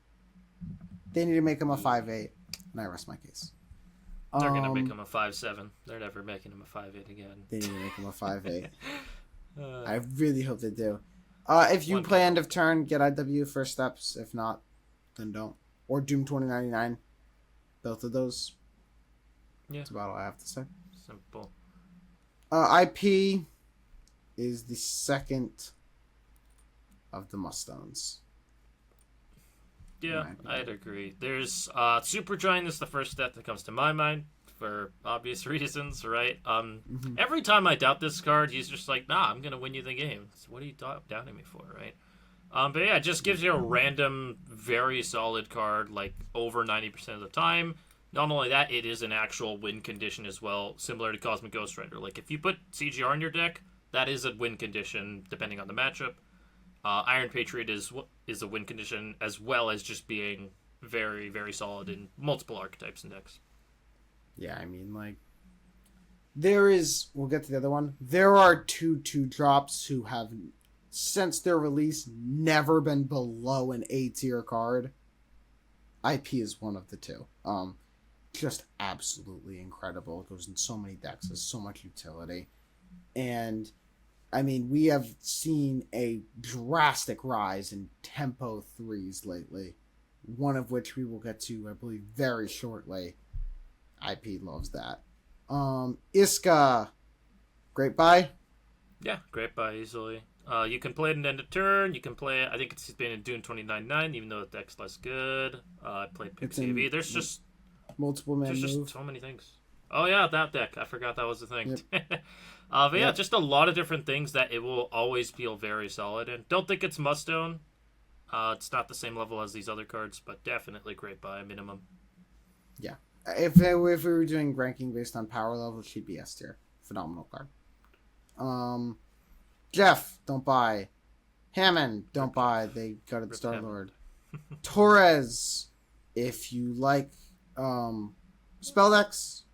They need to make him a 5/8, and I rest my case. They're gonna make him a 5/7. They're never making him a 5/8 again. They need to make him a 5/8. I really hope they do. If you play end of turn, get IW first steps. If not, then don't. Or Doom 2099. Both of those. Yeah. That's about all I have to say. Simple. IP is the second of the must-owns. Yeah, I'd agree. There's Supergiant is the first step that comes to my mind for obvious reasons, right? Every time I doubt this card, he's just like, nah, I'm gonna win you the game. So what are you doubting me for, right? But yeah, it just gives you a random, very solid card, like over 90% of the time. Not only that, it is an actual win condition as well, similar to Cosmic Ghost Rider. Like, if you put CGR in your deck, that is a win condition, depending on the matchup. Iron Patriot is a win condition, as well as just being very, very solid in multiple archetypes and decks. Yeah, I mean, like, we'll get to the other one. There are two drops who have, since their release, never been below an A tier card. IP is one of the two. Just absolutely incredible. It goes in so many decks, has so much utility. And I mean, we have seen a drastic rise in tempo 3s lately, one of which we will get to, I believe, very shortly. IP loves that. Iska, great buy? Yeah, great buy easily. You can play it in end of turn. You can play it, I think it's been in Dune 2099, even though the deck's less good. I played PixAV. There's just multiple man There's move. just so many things. Oh yeah, that deck. I forgot that was the thing. Yep. But yeah, just a lot of different things that it will always feel very solid. And don't think it's must own. It's not the same level as these other cards, but definitely great buy minimum. Yeah, if we were doing ranking based on power level, she'd be S tier. Phenomenal card. Jeff, don't buy. Hammond, don't buy. They got it Star Lord. Torres, if you like spell decks.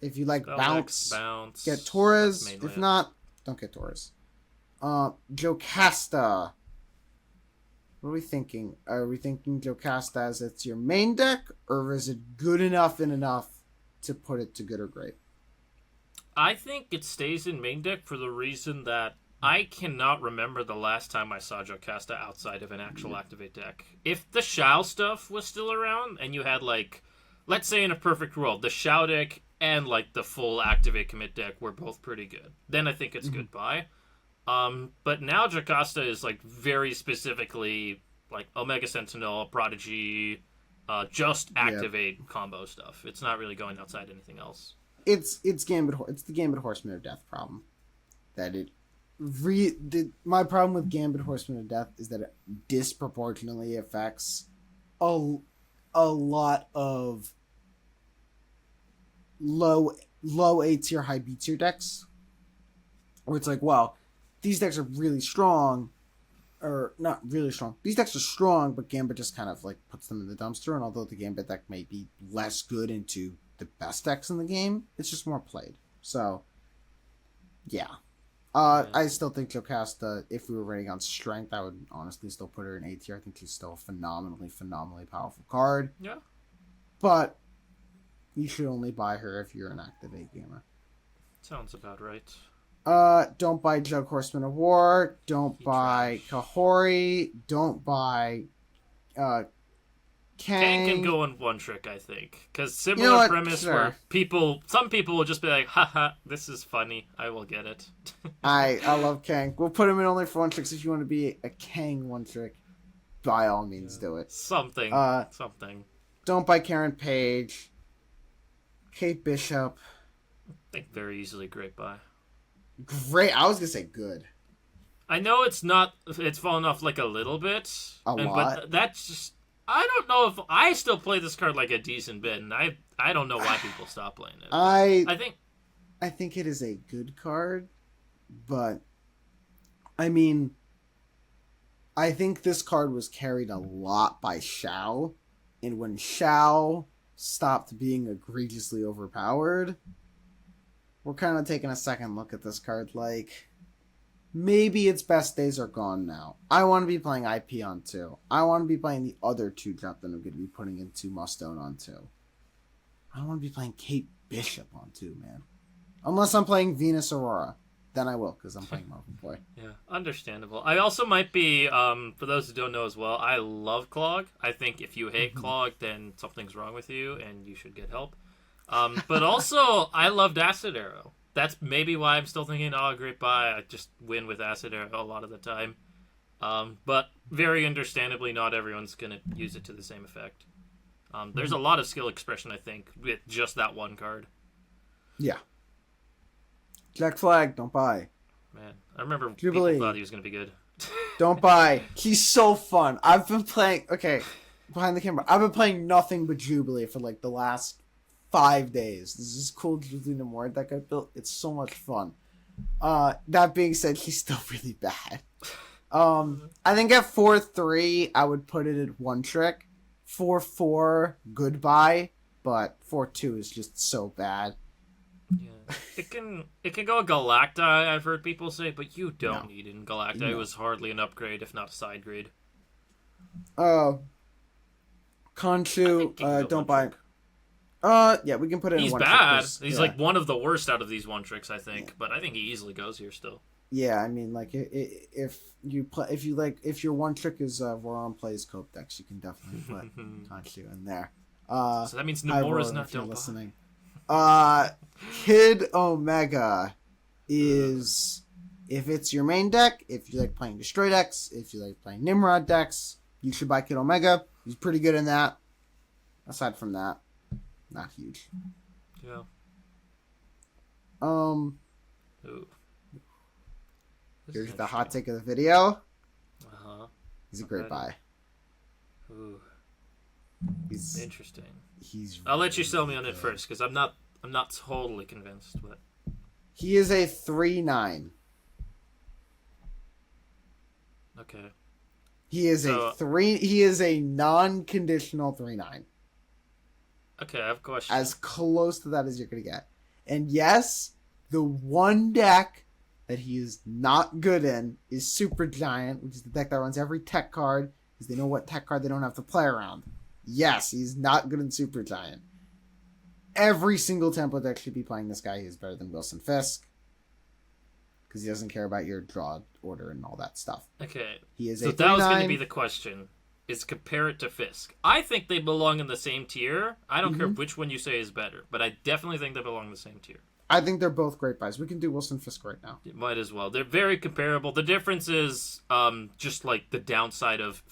If you like bounce, get Torres. If not, don't get Torres. Jocasta. What are we thinking? Are we thinking Jocasta as it's your main deck, or is it good enough to put it to good or great? I think it stays in main deck for the reason that I cannot remember the last time I saw Jocasta outside of an actual activate deck. If the Shao stuff was still around, and you had, like, let's say in a perfect world, the Shao deck and like the full activate commit deck were both pretty good, then I think it's good buy. But now Jocasta is like very specifically like Omega Sentinel, Prodigy, just activate combo stuff. It's not really going outside anything else. It's the Gambit Horseman of Death problem. That my problem with Gambit Horseman of Death is that it disproportionately affects a, a lot of low A tier, high B tier decks. Where it's like, well, these decks are really strong, or not really strong. These decks are strong, but Gambit just kind of like puts them in the dumpster. And although the Gambit deck may be less good into the best decks in the game, it's just more played. So, yeah. I still think Jocasta, if we were rating on strength, I would honestly still put her in A tier. I think she's still a phenomenally powerful card. Yeah. But you should only buy her if you're an active A gamer. Sounds about right. Don't buy Jug Horseman of War. Don't buy Kahori. Don't buy Kang can Kang. go in one trick, I think, because similar premise Sure. where some people will just be like, haha, this is funny, I will get it. I love Kang. We'll put him in only for one tricks. If you want to be a Kang one trick, by all means do it. Something. Don't buy Karen Page. Kate Bishop. I think very easily great buy. Great. I was gonna say good. I know it's fallen off like a little bit. A lot. But that's just, I don't know if I still play this card like a decent bit, and I don't know why people stop playing it. I think it is a good card, but I mean, I think this card was carried a lot by Shao, and when Shao stopped being egregiously overpowered, we're kind of taking a second look at this card like, maybe its best days are gone now. I want to be playing IP on 2. I want to be playing the other 2 drop that I'm going to be putting into Mustone on 2. I don't want to be playing Kate Bishop on 2, man. Unless I'm playing Venus Aurora. Then I will, because I'm playing Marvel Boy. Yeah, understandable. I also might be, for those who don't know as well, I love Clog. I think if you hate Clog, then something's wrong with you, and you should get help. But also, I loved Acid Arrow. That's maybe why I'm still thinking, oh, great buy. I just win with Acid Arrow a lot of the time. But very understandably, not everyone's going to use it to the same effect. There's a lot of skill expression, I think, with just that one card. Yeah. Jack Flag, don't buy. Man, I remember Jubilee. People thought he was going to be good. Don't buy. He's so fun. I've been playing... Okay, behind the camera. I've been playing nothing but Jubilee for like the last 5 days. This is cool Jubilee Noir deck I built. It's so much fun. That being said, he's still really bad. I think at 4-3, I would put it at one trick. 4-4, goodbye. But 4-2 is just so bad. Yeah, it can go Galacti, I've heard people say, but you don't need it in Galacti. No. It was hardly an upgrade, if not a side grade. Khonshu, don't buy. Yeah, we can put it in He's one bad. trick. He's like one of the worst out of these one tricks, I think. Yeah. But I think he easily goes here still. Yeah, I mean, like if your one trick is Voron plays Cope decks, you can definitely put Khonshu in there. So that means Nomura's not don't listening. Kid Omega is, if it's your main deck, if you like playing Destroy decks, if you like playing Nimrod decks, you should buy Kid Omega. He's pretty good in that. Aside from that, not huge. Yeah. Ooh. Here's the hot take of the video. He's a great buy. Ooh. He's interesting. I'll let you sell me on it first, because I'm not totally convinced. But he is a 3/9. Okay. He is a non-conditional 3/9. Okay, I have a question. As close to that as you're gonna get. And yes, the one deck that he is not good in is Super Giant, which is the deck that runs every tech card, because they know what tech card they don't have to play around. Yes, he's not good in Super Giant. Every single template deck should be playing this guy. He's better than Wilson Fisk, because he doesn't care about your draw order and all that stuff. Okay. He is so that was going to be the question, is compare it to Fisk. I think they belong in the same tier. I don't care which one you say is better, but I definitely think they belong in the same tier. I think they're both great buys. We can do Wilson Fisk right now. It might as well. They're very comparable. The difference is just like the downside of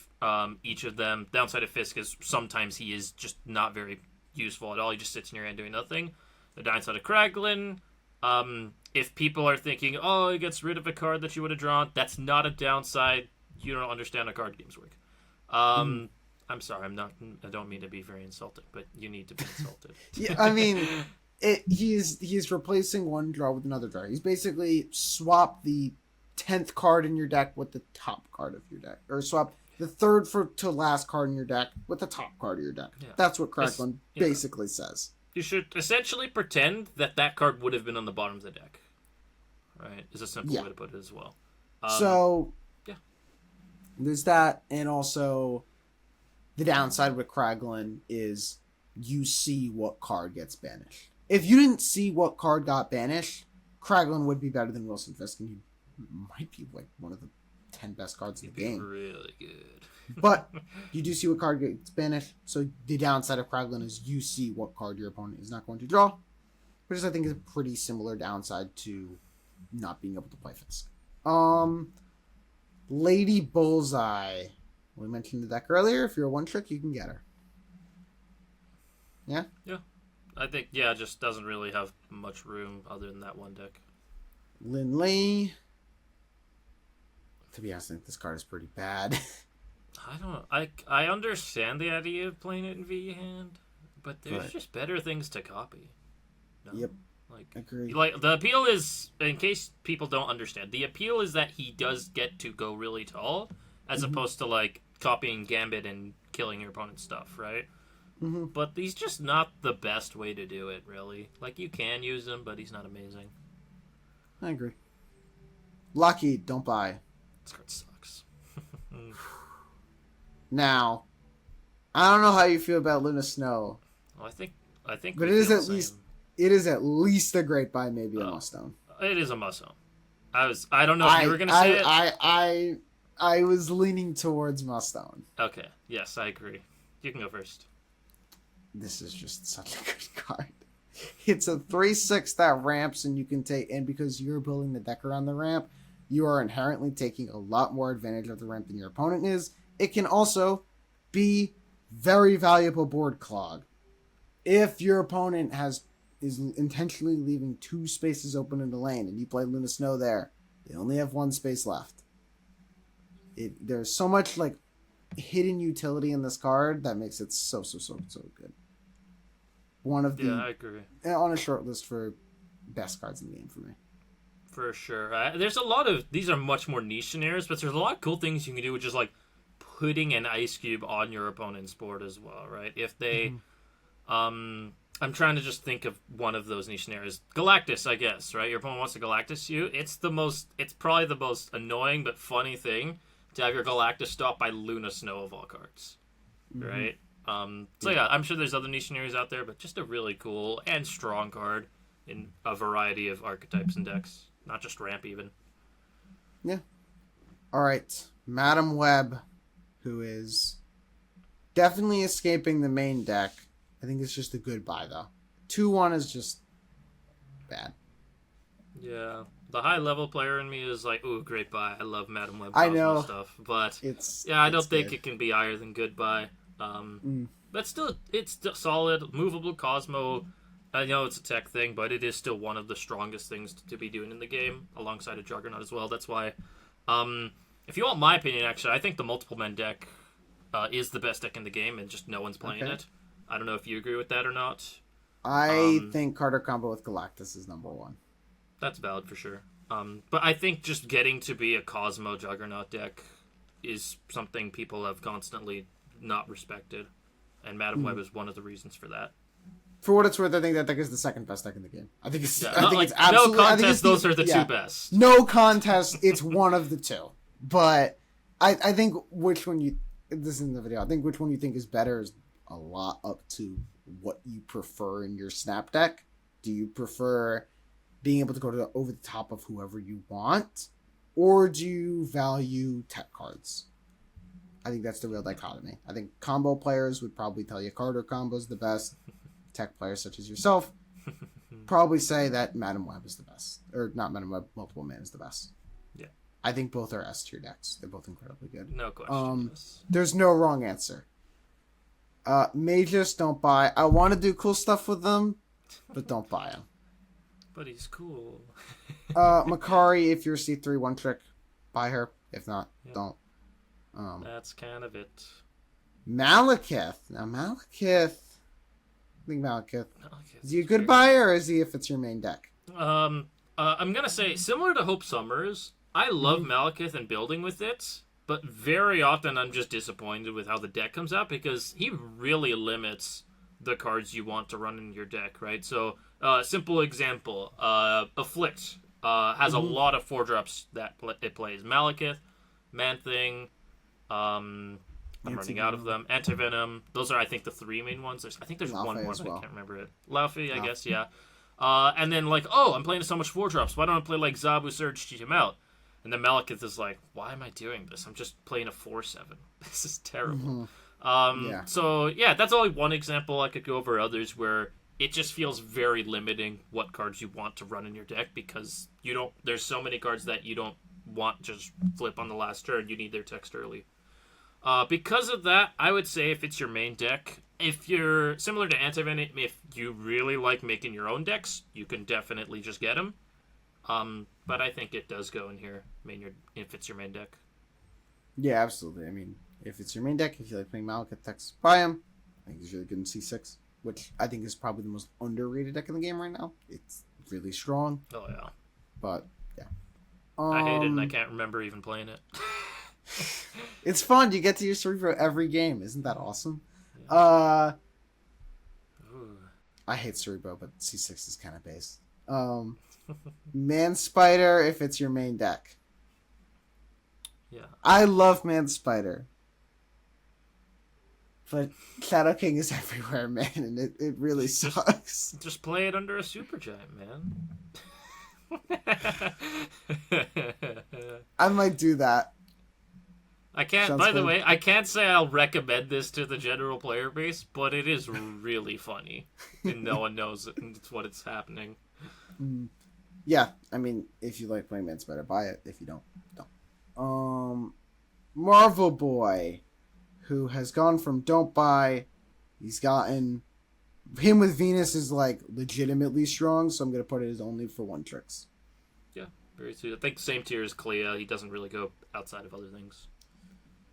each of them. Downside of Fisk is sometimes he is just not very useful at all. He just sits in your hand doing nothing. The downside of Kraglin, if people are thinking, oh, it gets rid of a card that you would have drawn, that's not a downside. You don't understand how card games work. I'm sorry, I don't mean to be very insulting, but you need to be insulted. Yeah, I mean, he's replacing one draw with another draw. He's basically swapped the 10th card in your deck with the top card of your deck, or swap the third to last card in your deck with the top card of your deck. Yeah. That's what Cracklin basically says. You should essentially pretend that card would have been on the bottom of the deck. Right? Is a simple way to put it as well. There's that, and also the downside with Kraglin is you see what card gets banished. If you didn't see what card got banished, Kraglin would be better than Wilson Fisk, and he might be like one of the 10 best cards in the game. Really good. But you do see what card gets banished, so the downside of Kraglin is you see what card your opponent is not going to draw, which is, I think, is a pretty similar downside to not being able to play Fisk. Lady Bullseye. We mentioned the deck earlier. If you're a one-trick, you can get her. Yeah? Yeah. I think, it just doesn't really have much room other than that one deck. Lin Lee. To be honest, I think this card is pretty bad. I don't know. I understand the idea of playing it in V hand, but there's just better things to copy. No? Yep. Agreed. The appeal is, in case people don't understand, the appeal is that he does get to go really tall, as opposed to copying Gambit and killing your opponent's stuff, right? Mm-hmm. But he's just not the best way to do it, really. You can use him, but he's not amazing. I agree. Lockheed, don't buy. This card sucks. Now, I don't know how you feel about Luna Snow. Well, I think, but it is at least a great buy, maybe a must-own. It is a must-own. I don't know if you were gonna say it. I was leaning towards must-own. Okay. Yes, I agree. You can go first. This is just such a good card. It's a 3/6 that ramps, and you can take, and because you're building the deck around the ramp, you are inherently taking a lot more advantage of the ramp than your opponent is. It can also be very valuable board clog. If your opponent is intentionally leaving 2 spaces open in the lane, and you play Luna Snow there, they only have 1 space left. There's so much hidden utility in this card that makes it so good. One of the I agree. On a short list for best cards in the game for me. For sure. There's a lot of these are much more niche scenarios, but there's a lot of cool things you can do with just putting an ice cube on your opponent's board as well, right? If they I'm trying to just think of one of those niche scenarios. Galactus, I guess, right? Your opponent wants to Galactus you. It's probably the most annoying but funny thing to have your Galactus stopped by Luna Snow of all cards. Right? I'm sure there's other niche scenarios out there, but just a really cool and strong card in a variety of archetypes and decks. Not just ramp even. Yeah. Alright. Madam Web, who is definitely escaping the main deck. I think it's just a good buy, though. 2/1 is just bad. Yeah. The high-level player in me is ooh, great buy. I love Madam Web I know stuff. But I don't think it can be higher than good buy. But still, it's solid. Movable Cosmo. I know it's a tech thing, but it is still one of the strongest things to be doing in the game, alongside a Juggernaut as well. That's why, if you want my opinion, actually, I think the multiple men deck is the best deck in the game, and just no one's playing it. I don't know if you agree with that or not. I think Carter combo with Galactus is number 1. That's valid for sure. But I think just getting to be a Cosmo Juggernaut deck is something people have constantly not respected, and Madam Web is one of the reasons for that. For what it's worth, I think that deck is the second best deck in the game. I think it's. Yeah, I think it's absolutely. No contest. I think it's those are the 2 best. No contest. It's one of the 2. But I think which one you. This is in the video. I think which one you think is better is a lot up to what you prefer in your snap deck. Do you prefer being able to go over the top of whoever you want, or do you value tech cards? I think that's the real dichotomy. I think combo players would probably tell you Carter combo's the best. Tech players such as yourself probably say that Madam Web is the best. Or not Madam Web, Multiple Man is the best. Yeah. I think both are S tier decks. They're both incredibly good. No question. There's no wrong answer. Mages, don't buy. I want to do cool stuff with them, but don't buy them. But he's cool. Makari, if you're C3 one trick, buy her. If not, Yep. don't. That's kind of it. Malekith. Now Malekith. I think Malekith. Okay, Is he a good buy or is he if it's your main deck? I'm gonna say similar to Hope Summers. I love Malekith and building with it, but very often I'm just disappointed with how the deck comes out because he really limits the cards you want to run in your deck, right? So, simple example: Afflict has a lot of 4-drops that it plays. Malekith, Man Thing. I'm running out of them. Antivenom. Those are, I think, the 3 main ones. I think there's one more, but I can't remember it. Laufey, I guess, yeah. And then, like, oh, I'm playing so much 4-drops. Why don't I play, like, Zabu Surge, cheat him out? And then Malekith is like, why am I doing this? I'm just playing a 4/7. This is terrible. So, yeah, that's only one example. I could go over others where it just feels very limiting what cards you want to run in your deck because you don't. There's so many cards that you don't want to just flip on the last turn. You need their text early. Because of that, I would say if it's your main deck, if you're similar to Antivenom, if you really like making your own decks, you can definitely just get them. But I think it does go in here, if it's your main deck. Yeah, absolutely. I mean, if it's your main deck, if you like playing Malekith decks, buy him. I think he's really good in C6, which I think is probably the most underrated deck in the game right now. It's really strong. Oh, yeah. But, yeah. I hate it and I can't remember even playing it. It's fun. You get to use Cerebro every game. Isn't that awesome? Yeah. I hate Cerebro, but C6 is kind of base. Man Spider, if it's your main deck. Yeah. I love Man Spider. But Shadow King is everywhere, man, and it really sucks. Just play it under a Super Giant, man. I might do that. I can't. Sounds by the fun. way, I can't say I'll recommend this to the general player base, but it is really funny, and no one knows what it's happening. Yeah, I mean, if you like playing Man Spider, buy it. If you don't, don't. Marvel Boy, who has gone from don't buy, he's gotten him with Venus is like legitimately strong, so I'm gonna put it as only for 1 tricks. Yeah, very sweet. I think same tier as Clea. He doesn't really go outside of other things.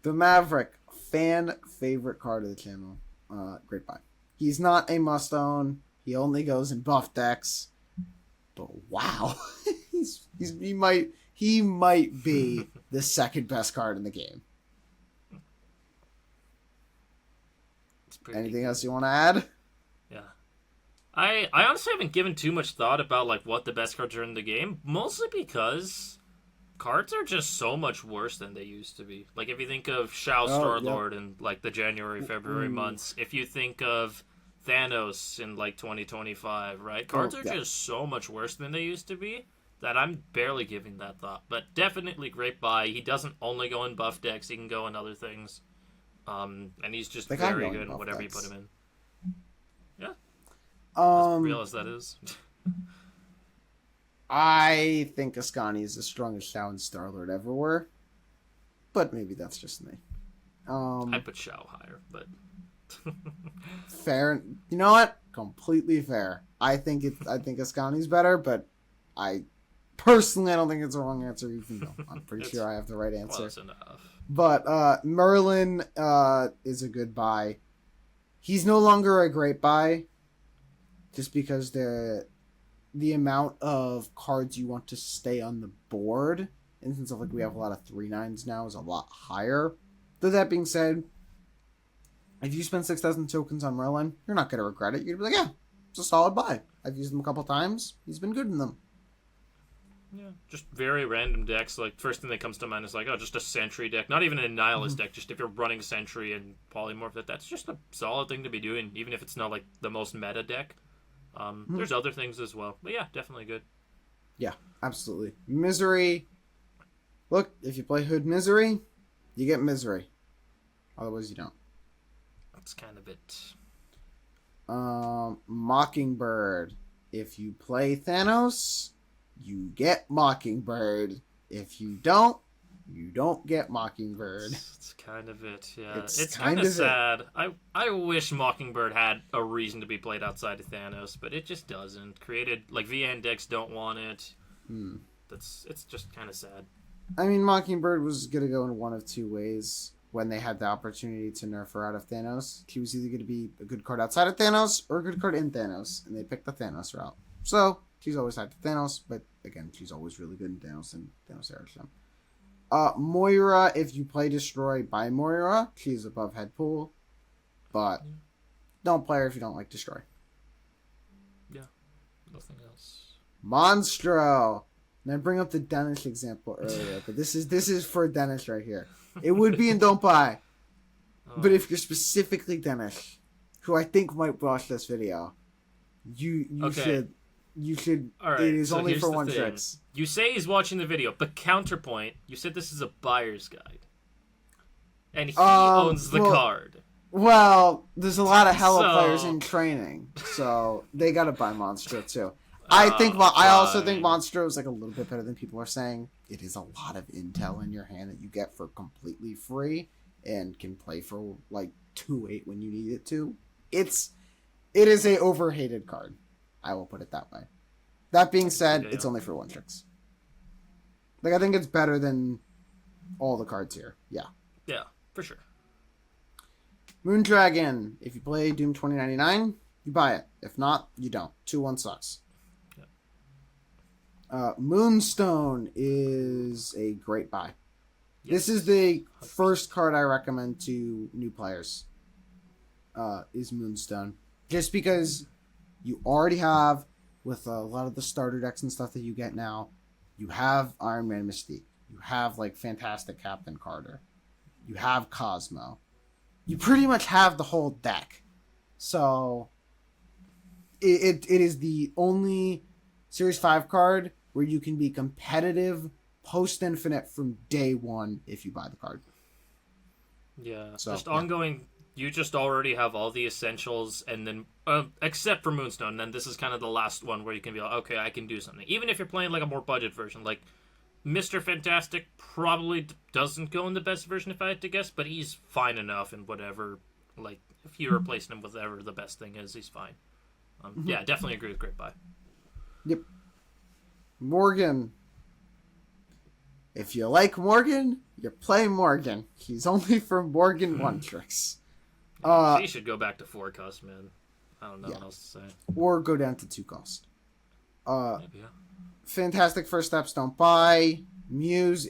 The Maverick, fan favorite card of the channel. Great buy. He's not a must own. He only goes in buff decks. But wow, he might be the second best card in the game. Anything else you want to add? Yeah. I honestly haven't given too much thought about like what the best cards are in the game, mostly because cards are just so much worse than they used to be. Like if you think of Shao Star-Lord in like the January, February months, if you think of Thanos in like 2025, right? Cards are just so much worse than they used to be that I'm barely giving that thought. But definitely great buy. He doesn't only go in buff decks, he can go in other things. And he's just very good in whatever you put him in. Yeah. As real as that is. I think Ascani is the strongest Shao and Star-Lord ever were. But maybe that's just me. I put Shao higher, but fair. You know what? Completely fair. I think Ascani's better, but I personally I don't think it's a wrong answer, even though I'm pretty sure I have the right answer. Close enough. But Merlin is a good buy. He's no longer a great buy, just because the amount of cards you want to stay on the board, in the sense of like we have a lot of 3/9s now, is a lot higher. Though that being said, if you spend 6,000 tokens on Merlin, you're not going to regret it. You're going to be like, yeah, it's a solid buy. I've used him a couple times. He's been good in them. Yeah, just very random decks. Like, first thing that comes to mind is like, oh, just a Sentry deck. Not even a Nihilist deck, just if you're running Sentry and Polymorph, that's just a solid thing to be doing, even if it's not like the most meta deck. There's other things as well. But yeah, definitely good. Yeah, absolutely. Misery. Look, if you play Hood Misery, you get Misery. Otherwise, you don't. That's kind of it. Mockingbird. If you play Thanos, you get Mockingbird. If you don't, You don't get Mockingbird. It's kind of it, yeah. It's It's kind kind of of it. sad. I wish Mockingbird had a reason to be played outside of Thanos, but it just doesn't. Created like VN decks don't want it. It's just kind of sad. I mean, Mockingbird was going to go in one of two ways when they had the opportunity to nerf her out of Thanos. She was either going to be a good card outside of Thanos or a good card in Thanos, and they picked the Thanos route. So, she's always had Thanos, but again, she's always really good in Thanos and Thanos era. Moira, if you play Destroy by Moira, she's above Headpool, but don't play her if you don't like Destroy. Yeah, nothing else. Monstro. And I bring up the Dennis example earlier, but this is for Dennis right here. It would be in Don't Buy, but if you're specifically Dennis, who I think might watch this video, you should. All right, it is so only here's for the one thing. tricks. You say he's watching the video, but counterpoint, you said this is a buyer's guide, and he owns the card. Well, there's a lot of Hella So- players in training, so they gotta buy Monstro too. I also think Monstro is like a little bit better than people are saying. It is a lot of intel in your hand that you get for completely free and can play for like 2-8 when you need it to. It is a overhated card. I will put it that way. That being said, Yeah. it's only for one tricks. Like I think it's better than all the cards here. Yeah. Yeah, for sure. Moondragon. If you play Doom 2099, you buy it. If not, you don't. 2-1 sucks. Moonstone is a great buy. Yes. This is the first card I recommend to new players. Is Moonstone. Just because you already have, with a lot of the starter decks and stuff that you get now, you have Iron Man Mystique. You have like Fantastic Captain Carter. You have Cosmo. You pretty much have the whole deck. So it is the only Series 5 card where you can be competitive post-infinite from day one if you buy the card. Yeah, So, just yeah. ongoing. You just already have all the essentials, and then except for Moonstone, then this is kind of the last one where you can be like, okay, I can do something. Even if you're playing like a more budget version, like Mr. Fantastic probably doesn't go in the best version if I had to guess, but he's fine enough in whatever. Like if you replace him with whatever the best thing is, he's fine. Yeah, definitely agree with Great Buy. Yep. Morgan. If you like Morgan, you play Morgan. He's only for Morgan one tricks. She should go back to 4 cost, man. I don't know what else to say. Or go down to 2 cost. Maybe, yeah. Fantastic First Steps, don't buy. Muse,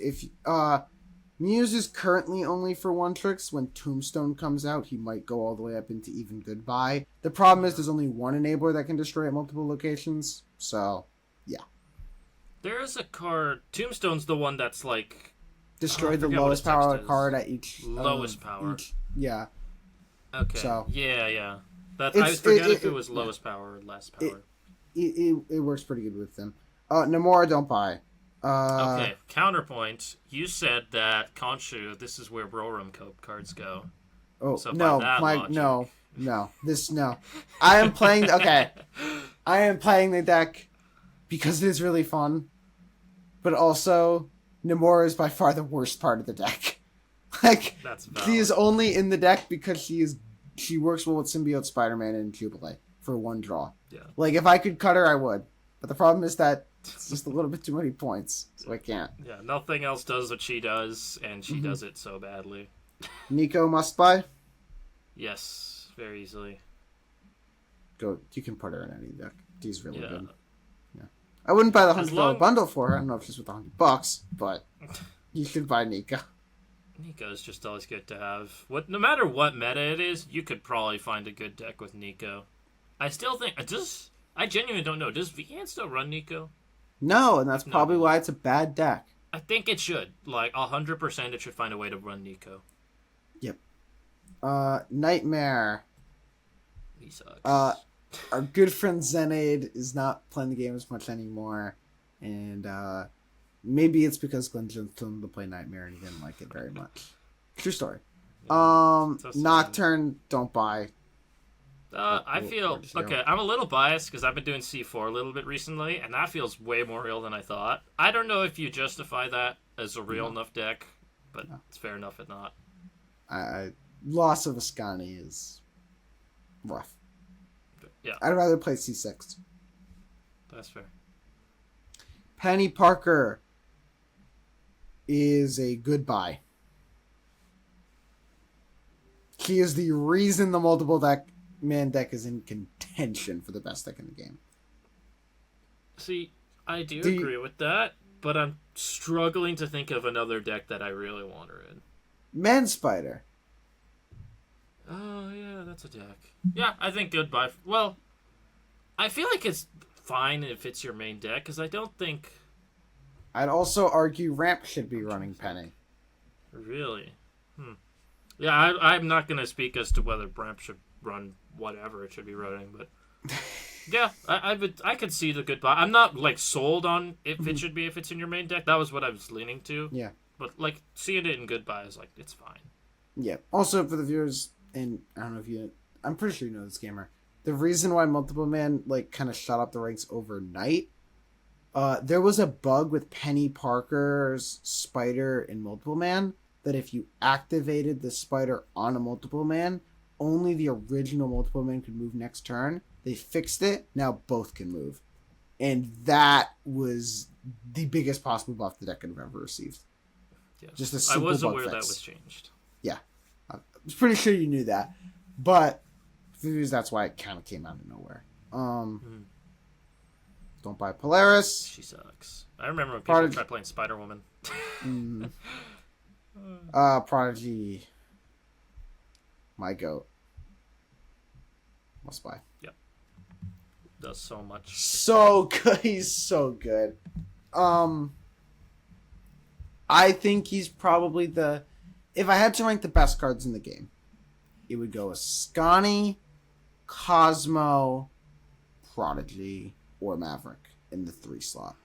Muse is currently only for 1 tricks. When Tombstone comes out, he might go all the way up into even goodbye. The problem is there's only 1 enabler that can destroy at multiple locations. So, yeah. There is a card. Tombstone's the one that's like Destroy the forget what lowest its text power is. card at each... Lowest power. Yeah. Okay. So- yeah. That It's- I forget if it- it was lowest power or less power. It works pretty good with them. Namora, don't buy. Okay. Counterpoint. You said that Khonshu. This is where Roram cards go. Oh, So by no, that logic- no. I am playing, okay. I am playing the deck because it is really fun, but also Namora is by far the worst part of the deck. Like, That's valid. she is only in the deck because she works well with Symbiote Spider-Man and Jubilee for 1 draw. Yeah. Like, if I could cut her, I would. But the problem is that it's just a little bit too many points, so I can't. Yeah. Nothing else does what she does, and she does it so badly. Nico must buy. Yes, very easily. Go. You can put her in any deck. She's really Yeah. good. Yeah. I wouldn't buy the As $100 long- bundle for her. I don't know if she's worth $100, but you should buy Nico. Nico's just always good to have. No matter what meta it is, you could probably find a good deck with Nico. I still think I genuinely don't know. Does VN still run Nico? No, and that's probably why it's a bad deck. I think it should. Like 100%, it should find a way to run Nico. Yep. Nightmare. He sucks. Our good friend Zenaid is not playing the game as much anymore, and maybe it's because Glenn told him to play Nightmare and he didn't like it very much. True story. So sad. Nocturne, don't buy. I feel okay. I'm a little biased because I've been doing C4 a little bit recently, and that feels way more real than I thought. I don't know if you justify that as a real enough deck, but it's fair enough if not. Loss of Ascani is rough. Yeah, I'd rather play C6. that's fair. Penny Parker is a good buy. He is the reason the multiple man deck is in contention for the best deck in the game. See, I do agree with that, but I'm struggling to think of another deck that I really want her in. Man Spider. Oh, yeah, that's a deck. Yeah, I think goodbye. Well, I feel like it's fine if it's your main deck, because I don't think... I'd also argue Ramp should be running Penny. Really? Yeah, I'm not going to speak as to whether Ramp should run whatever it should be running, but... Yeah, I could see the goodbye. I'm not, like, sold on if it should be if it's in your main deck. That was what I was leaning to. Yeah. But, like, seeing it in goodbye is, like, it's fine. Yeah. Also, for the viewers, and I don't know if you... I'm pretty sure you know this, gamer. The reason why Multiple Man, like, kind of shot up the ranks overnight, there was a bug with Penny Parker's Spider in Multiple Man that if you activated the Spider on a Multiple Man, only the original Multiple Man could move next turn. They fixed it. Now both can move. And that was the biggest possible buff the deck could have ever received. Yes. Just a simple I was bug aware fix. that was changed. Yeah. I was pretty sure you knew that. But that's why it kind of came out of nowhere. Don't buy Polaris. She sucks. I remember when people tried playing Spider-Woman. Prodigy. My goat. Must buy. Yep. Does so much. So good. He's so good. I think he's probably the... If I had to rank the best cards in the game, it would go Ascani, Cosmo, Prodigy, or Maverick in the 3 slot.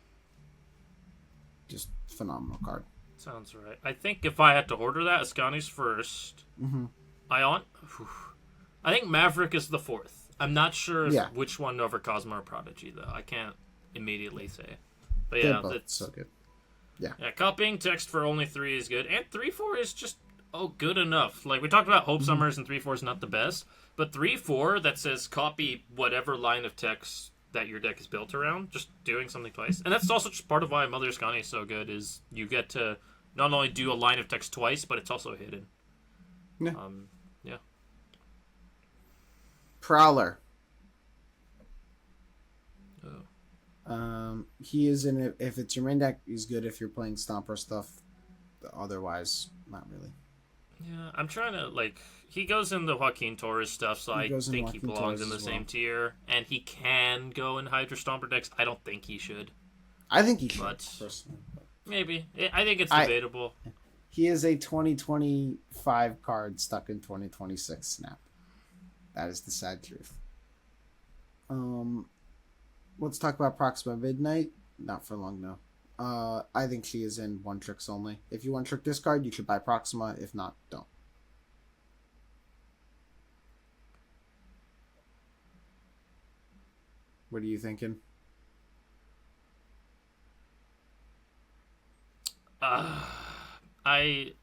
Just phenomenal card. Sounds right. I think if I had to order that, Ascani's first. I think Maverick is the 4th. I'm not sure which one over Cosmo or Prodigy, though. I can't immediately say. But yeah, that's so good. Yeah. Yeah, copying text for only 3 is good. And 3-4 is just, good enough. Like, we talked about Hope Summers and 3-4 is not the best. But 3-4 that says copy whatever line of text that your deck is built around, just doing something twice. And that's also just part of why Mother Ascani is so good, is you get to not only do a line of text twice, but it's also hidden. Yeah. Yeah. Prowler. Oh. He is in it. If it's your main deck, he's good if you're playing Stomper stuff. Otherwise, not really. Yeah, I'm trying to, like, he goes in the Joaquin Torres stuff, so I think he belongs in the same tier. And he can go in Hydra Stomper decks. I don't think he should. I think he should, personally. Maybe. I think it's debatable. He is a 2025 card stuck in 2026 snap. That is the sad truth. Let's talk about Proxima Midnight. Not for long, no. I think she is in 1-tricks only. If you 1-trick this card, you should buy Proxima. If not, don't. What are you thinking? Okay,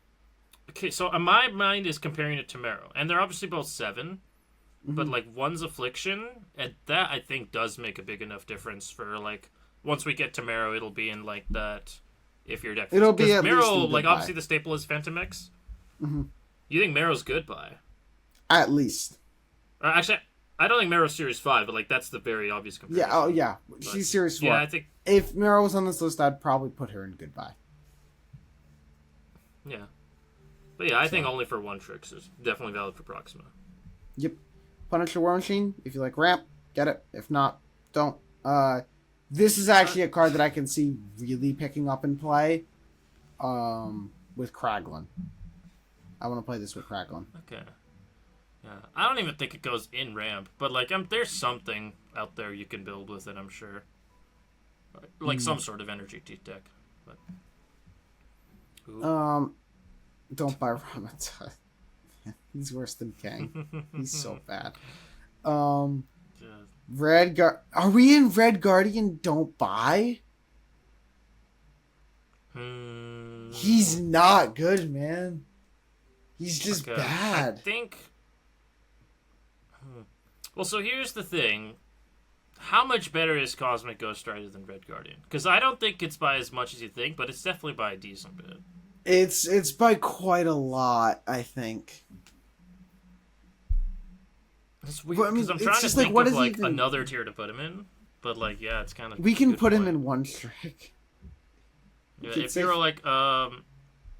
so my mind is comparing it to Marrow, and they're obviously both 7, but like one's Affliction, and that I think does make a big enough difference for like once we get to Marrow, it'll be in like that. If your deck, it'll be at Marrow, least like obviously the staple is Phantom X. You think Marrow's goodbye? At least. Actually, I don't think Marrow's Series 5, but like that's the very obvious comparison. Yeah. Oh yeah, she's Series 4. Yeah, I think if Marrow was on this list, I'd probably put her in goodbye. Yeah. But yeah, I think only for 1-tricks is definitely valid for Proxima. Yep. Punisher War Machine, if you like Ramp, get it. If not, don't. This is actually a card that I can see really picking up in play with Kraglin. I want to play this with Kraglin. Okay. Yeah. I don't even think it goes in Ramp, but like there's something out there you can build with it, I'm sure. Like some sort of energy teeth deck. But don't buy Ramata. He's worse than Kang. He's so bad. Um, Yeah. Are we in Red Guardian? Don't buy. He's Hmm. not good, man. He's just Okay. I bad. think. Hmm. Well, so here's the thing. How much better is Cosmic Ghost Rider than Red Guardian? Because I don't think it's by as much as you think, but it's definitely by a decent bit. It's by quite a lot, I think. It's But weird I because mean, I'm it's trying to just like, think what of is he like even? another tier to put him in, but like yeah, it's kind of We a can good put him point. in one trick. We Yeah, could if say you're like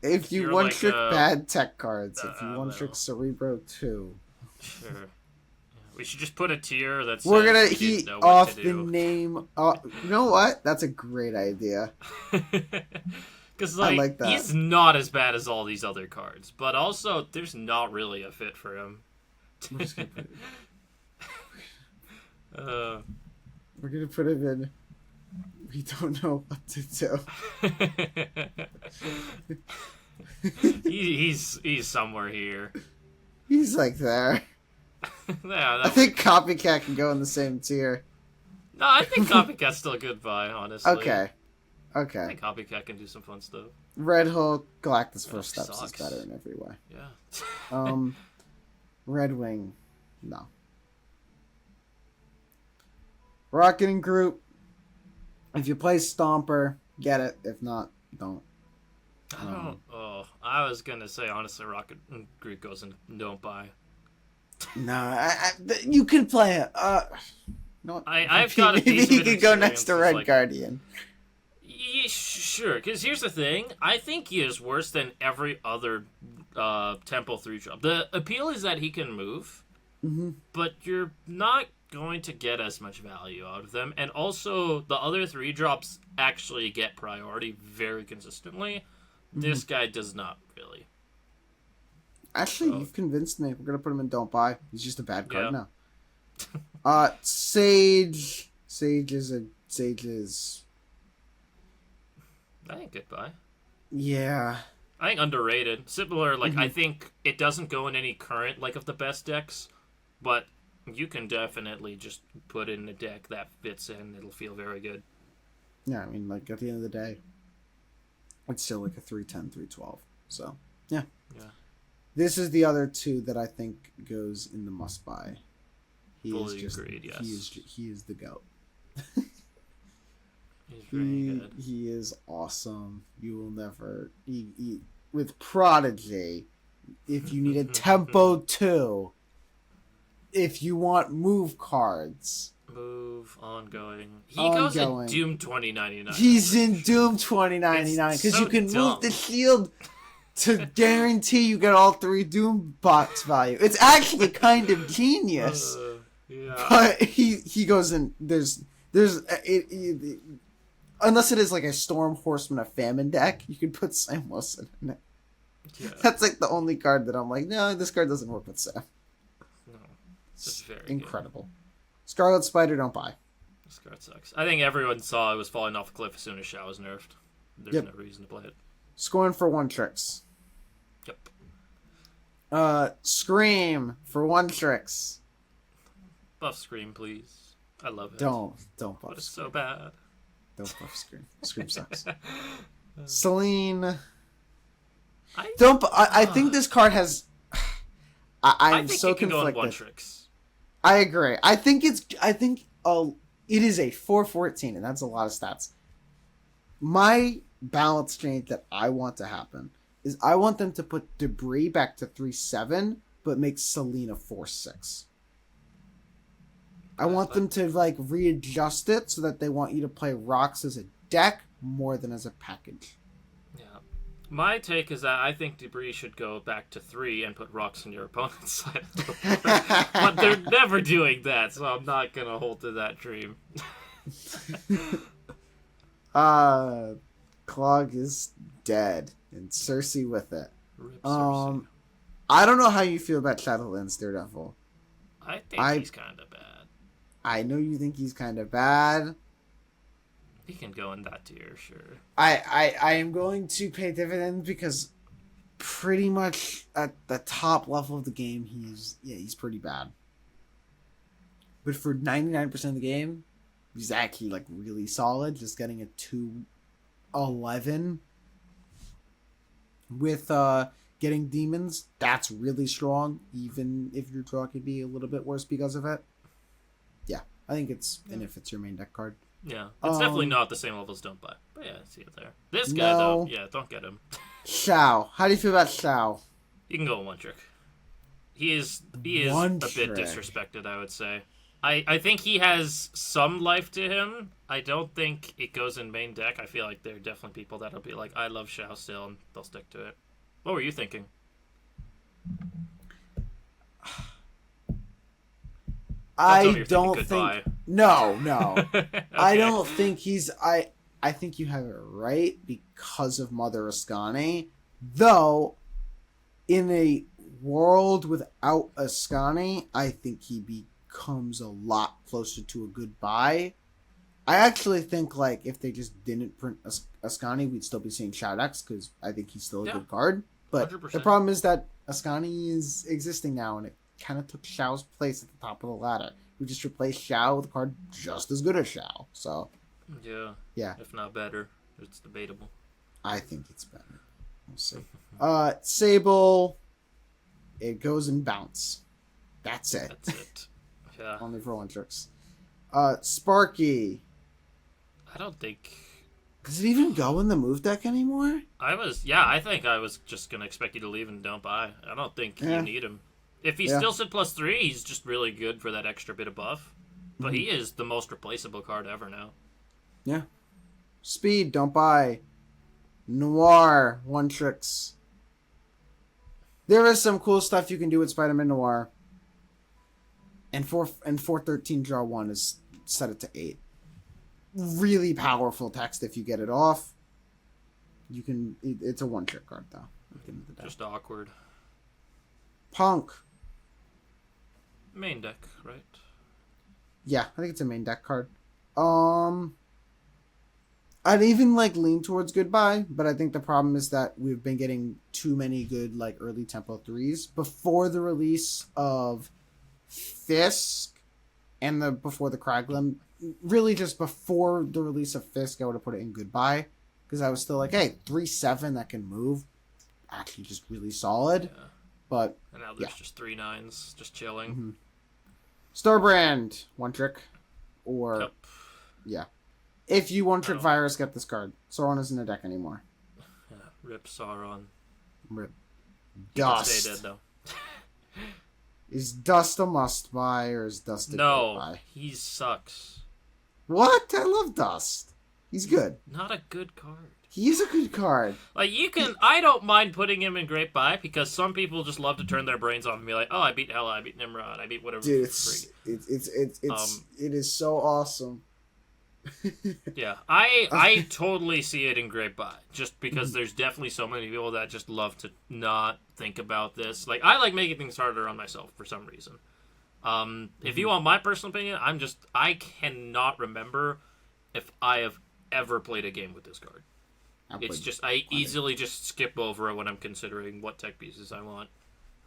if if you you're one like trick bad tech cards, if you one trick well, Cerebro 2. sure. We should just put a tier that We're says gonna we didn't heat know what to off the do. name. You know what? That's a great idea. Because I like like that. he's not as bad as all these other cards, but also there's not really a fit for him. We're just gonna put it. uh, We're gonna put him in. We don't know what to do. he's somewhere here. He's like there. Yeah, I that think Copycat can go in the same tier. no, I think Copycat's still a good buy, honestly. Okay. I Okay. think Copycat can do some fun stuff. Red Hulk, Galactus First Steps is Sucks. better in every way. Yeah. Red Wing, no. Rocket and Groot. If you play Stomper, get it. If not, don't. I don't. Oh, I was gonna say honestly, Rocket Greek goes and don't buy. No, you can play it. No, I've got a maybe decent he bit of could go next to experience, Red like, Guardian. yeah, sure. Because here's the thing: I think he is worse than every other Tempo 3 drop. The appeal is that he can move, but you're not going to get as much value out of them. And also, the other 3 drops actually get priority very consistently. This guy does not really. Actually, So, you've convinced me. We're gonna put him in Don't Buy. He's just a bad card yeah. now. Sage. Sage is. I think goodbye. Yeah. I think underrated. Similar, like I think it doesn't go in any current like of the best decks, but you can definitely just put in a deck that fits in. It'll feel very good. Yeah, I mean, like, at the end of the day, it's still like a 310, 312. So, yeah. Yeah. This is the other 2 that I think goes in the must buy. Fully agreed, yes. He is the GOAT. He's very good. He is awesome. You will never... with Prodigy, if you need a Tempo 2, if you want move cards... Move, ongoing. He goes in Doom 2099. He's in Doom 2099 because you can move the shield to guarantee you get all 3 Doom box value. It's actually kind of genius. Yeah. But he goes in. There's unless it is like a Storm Horseman of Famine deck, you can put Sam Wilson in it. Yeah. That's like the only card that I'm like, no, this card doesn't work with Sam. No. It's very incredible. Good. Scarlet Spider, don't buy. This card sucks. I think everyone saw it was falling off a cliff as soon as Shao was nerfed. There's no reason to play it. Scorn for 1 tricks. Yep. Scream for 1 tricks. Buff Scream, please. I love it. Don't buff. But it's so bad. Don't buff Scream. Scream sucks. Celine. I think this card has. I'm think so it can conflicted. go in 1 tricks. I agree. I think it is a 414, and that's a lot of stats. My balance change that I want to happen is I want them to put Debris back to 3-7, but make Selena 4-6. I want them to like readjust it so that they want you to play Rocks as a deck more than as a package. Yeah. My take is that I think Debris should go back to 3 and put Rocks on your opponent's side of the board. But they're never doing that, so I'm not going to hold to that dream. Clog is dead, and Cersei with it. Rip Cersei. I don't know how you feel about Shadowlands Daredevil. I think he's kind of bad. I know you think he's kind of bad. He can go in that tier, sure. I am going to pay dividends because pretty much at the top level of the game, he's pretty bad. but for 99% of the game, he's actually like really solid. Just getting a 211 with getting demons, that's really strong. Even if your draw could be a little bit worse because of it. Yeah, I think it's and if it's your main deck card. Yeah, it's definitely not the same level as Don't Buy. But yeah, I see it there. This guy, No. though, yeah, don't get him. Xiao, how do you feel about Xiao? You can go with one trick. He is a One bit trick. disrespected, I would say. I think he has some life to him. I don't think it goes in main deck. I feel like there are definitely people that'll be like, I love Xiao still, and they'll stick to it. What were you thinking? I don't think. Goodbye. No. Okay. I don't think he's. I think you have it right because of Mother Ascani. Though, in a world without Ascani, I think he becomes a lot closer to a goodbye. I actually think like if they just didn't print Ascani, we'd still be seeing Shadox because I think he's still a good card. But 100%. the problem is that Ascani is existing now, and it kind of took Xiao's place at the top of the ladder. We just replaced Xiao with a card just as good as Xiao. So yeah, if not better, it's debatable. I think it's better. We'll see. Sable, it goes in bounce. That's it. That's it. Yeah. Only for one tricks. Sparky. I don't think. Does it even go in the move deck anymore? I think I was just gonna expect you to leave and Don't Buy. I don't think you need him. If he's still Sid +3, he's just really good for that extra bit of buff. But he is the most replaceable card ever now. Yeah. Speed, Don't Buy. Noir, one tricks. There is some cool stuff you can do with Spider-Man Noir. And 413 draw 1 is set it to 8. Really powerful text if you get it off. You can. It's a one trick card though. Just awkward. Punk. Main deck, right? Yeah, I think it's a main deck card. I'd even like lean towards Goodbye, but I think the problem is that we've been getting too many good like early tempo 3s before the release of Fisk and before the Kraglin. Really, just before the release of Fisk, I would have put it in Goodbye because I was still like, hey, 3/7 that can move, actually just really solid. Yeah. But and now there's just 3 9s just chilling. Mm-hmm. Starbrand, one trick, or yeah. If you one trick virus, get this card. Sauron isn't a deck anymore. Yeah, rip Sauron. Rip. Dust. Dust. Stay dead though. Is Dust a must buy or is Dust a no? good buy? He sucks. What? I love Dust. He's good. Not a good card. He is a good card. Like you can, I don't mind putting him in Great Buy because some people just love to turn their brains off and be like, "Oh, I beat Hela, I beat Nimrod, I beat whatever." Dude, it is so awesome. Yeah, I totally see it in Great Buy just because there's definitely so many people that just love to not think about this. Like I like making things harder on myself for some reason. If you want my personal opinion, I cannot remember if I have ever played a game with this card. It's just I easily just skip over it when I'm considering what tech pieces I want.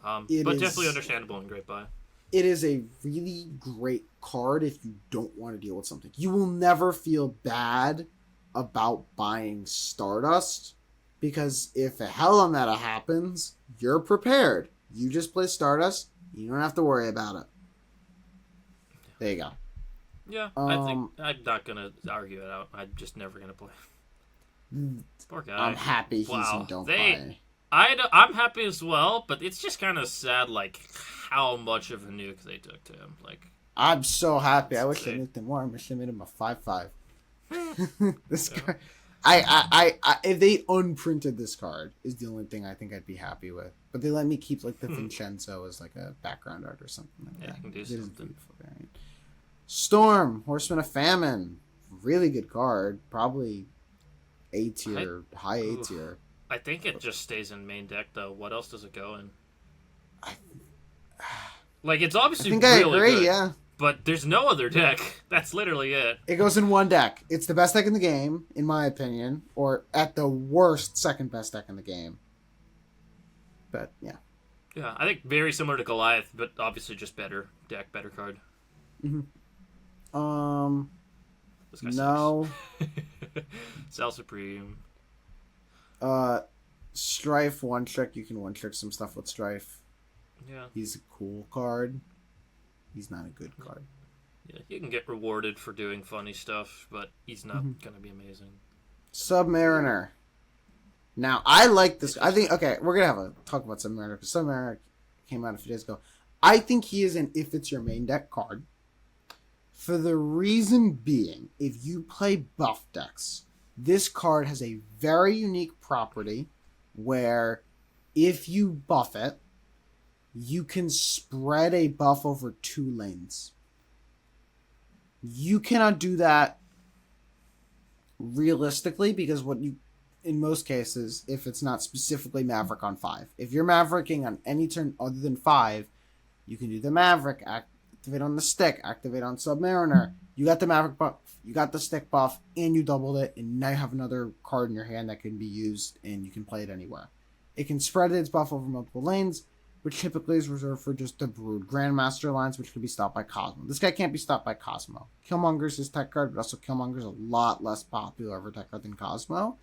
But definitely understandable in Great Buy. It is a really great card if you don't want to deal with something. You will never feel bad about buying Stardust because if a Hella meta happens, you're prepared. You just play Stardust. You don't have to worry about it. There you go. Yeah, I think I'm not gonna argue it out. I'm just never gonna play. Poor guy. I'm happy he's in Don't Buy. I'm happy as well, but it's just kind of sad, like how much of a nuke they took to him. Like I'm so happy. I wish I nuked him more. I wish I made him a 5/5. This card, I if they unprinted this card is the only thing I think I'd be happy with. But they let me keep like the Vincenzo as like a background art or something like that. I can do it is a something. beautiful variant. Storm, Horseman of Famine, really good card. Probably A tier, high A tier. I think it just stays in main deck though. What else does it go in? Like it's obviously I think really I agree, good, yeah. but there's no other deck. That's literally it. It goes in one deck. It's the best deck in the game, in my opinion, or at the worst, second best deck in the game. But yeah. Yeah, I think very similar to Goliath, but obviously just better deck, better card. Mm-hmm. This guy No. sucks. Cell Supreme. Strife one trick. You can one trick some stuff with Strife. Yeah. He's a cool card. He's not a good card. Yeah, you can get rewarded for doing funny stuff, but he's not gonna be amazing. Submariner. Now, I like this. I think, okay, we're going to have a talk about Submariner because Submariner came out a few days ago. I think he is an if it's your main deck card. For the reason being, if you play buff decks, this card has a very unique property where if you buff it, you can spread a buff over 2 lanes. You cannot do that realistically because what you in most cases, if it's not specifically Maverick on 5. If you're Mavericking on any turn other than 5, you can do the Maverick, activate on the stick, activate on Submariner. You got the Maverick buff, you got the stick buff, and you doubled it, and now you have another card in your hand that can be used, and you can play it anywhere. It can spread its buff over multiple lanes, which typically is reserved for just the Brood Grandmaster lines, which can be stopped by Cosmo. This guy can't be stopped by Cosmo. Killmonger's his tech card, but also Killmonger's a lot less popular of a tech card than Cosmo.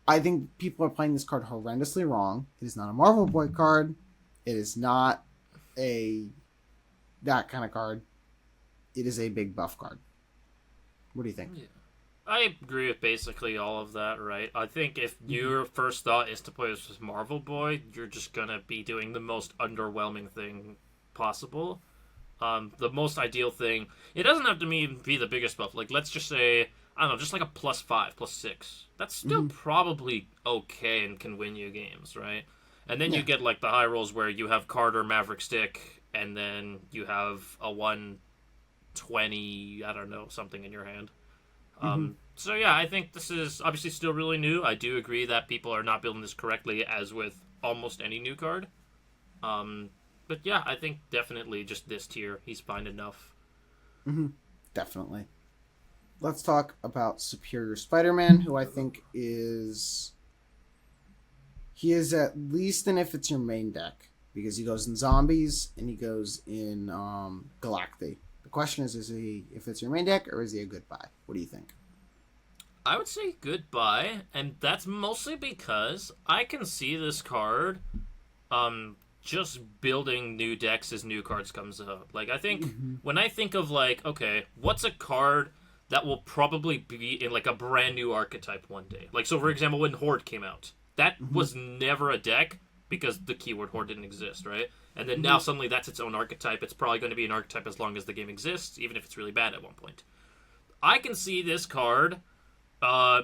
I think people are playing this card horrendously wrong. It is not a Marvel Boy card. It is not that kind of card. It is a big buff card. What do you think? Yeah. I agree with basically all of that, right? I think if your first thought is to play this with Marvel Boy, you're just gonna be doing the most underwhelming thing possible. The most ideal thing, it doesn't have to be the biggest buff. Like, let's just say, I don't know, just like a +5, +6. That's still probably okay and can win you games, right? And then you get like the high rolls where you have Carter, Maverick Stick, and then you have a 120, I don't know, something in your hand. So yeah, I think this is obviously still really new. I do agree that people are not building this correctly, as with almost any new card. But yeah, I think definitely just this tier, he's fine enough. Definitely. Let's talk about Superior Spider-Man, who I think is... He is at least an if it's your main deck, because he goes in Zombies and he goes in Galacti. The question is he if it's your main deck, or is he a goodbye? What do you think? I would say goodbye, and that's mostly because I can see this card just building new decks as new cards comes out. Like, I think when I think of, like, okay, what's a card that will probably be in, like, a brand new archetype one day? Like, so for example, when Horde came out, that was never a deck because the keyword Horde didn't exist, right? And then now suddenly that's its own archetype. It's probably going to be an archetype as long as the game exists, even if it's really bad at one point. I can see this card,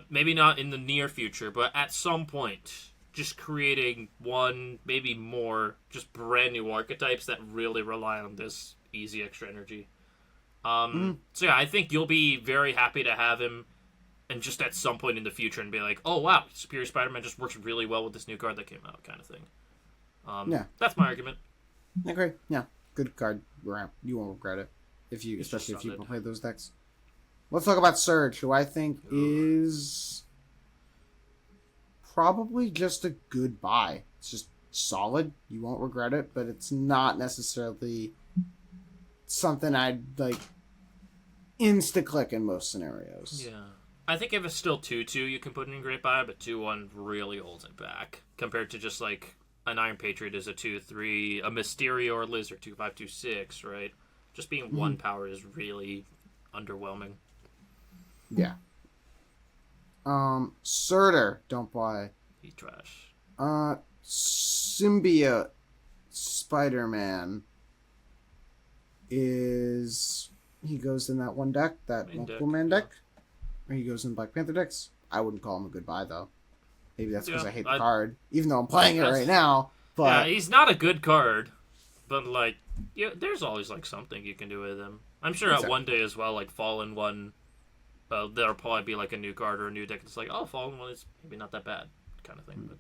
maybe not in the near future, but at some point, just creating one, maybe more, just brand new archetypes that really rely on this easy extra energy. So yeah, I think you'll be very happy to have him, and just at some point in the future, and be like, oh wow, Superior Spider-Man just works really well with this new card that came out, kind of thing. Yeah, that's my argument. I agree. Yeah, good card. You won't regret it especially if you can play those decks. Let's talk about Surge, who I think is probably just a good buy. It's just solid. You won't regret it, but it's not necessarily something I'd like insta-click in most scenarios. Yeah. I think if it's still 2-2, you can put it in great buy, but 2-1 really holds it back. Compared to just like an Iron Patriot is a 2-3, a Mysterio or Lizard 2-5, 2-6, right? Just being one power is really underwhelming. Yeah. Surtur, don't buy. He's trash. Symbiote Spider-Man is... He goes in that one deck, that multiple man deck. Or he goes in Black Panther decks. I wouldn't call him a goodbye, though. Maybe that's because I hate the card, even though I'm playing it right now. But yeah, he's not a good card, but like, yeah, there's always like something you can do with him. I'm sure at one day as well, like Fallen One, there'll probably be like a new card or a new deck that's like, oh, Fallen One is maybe not that bad, kind of thing. But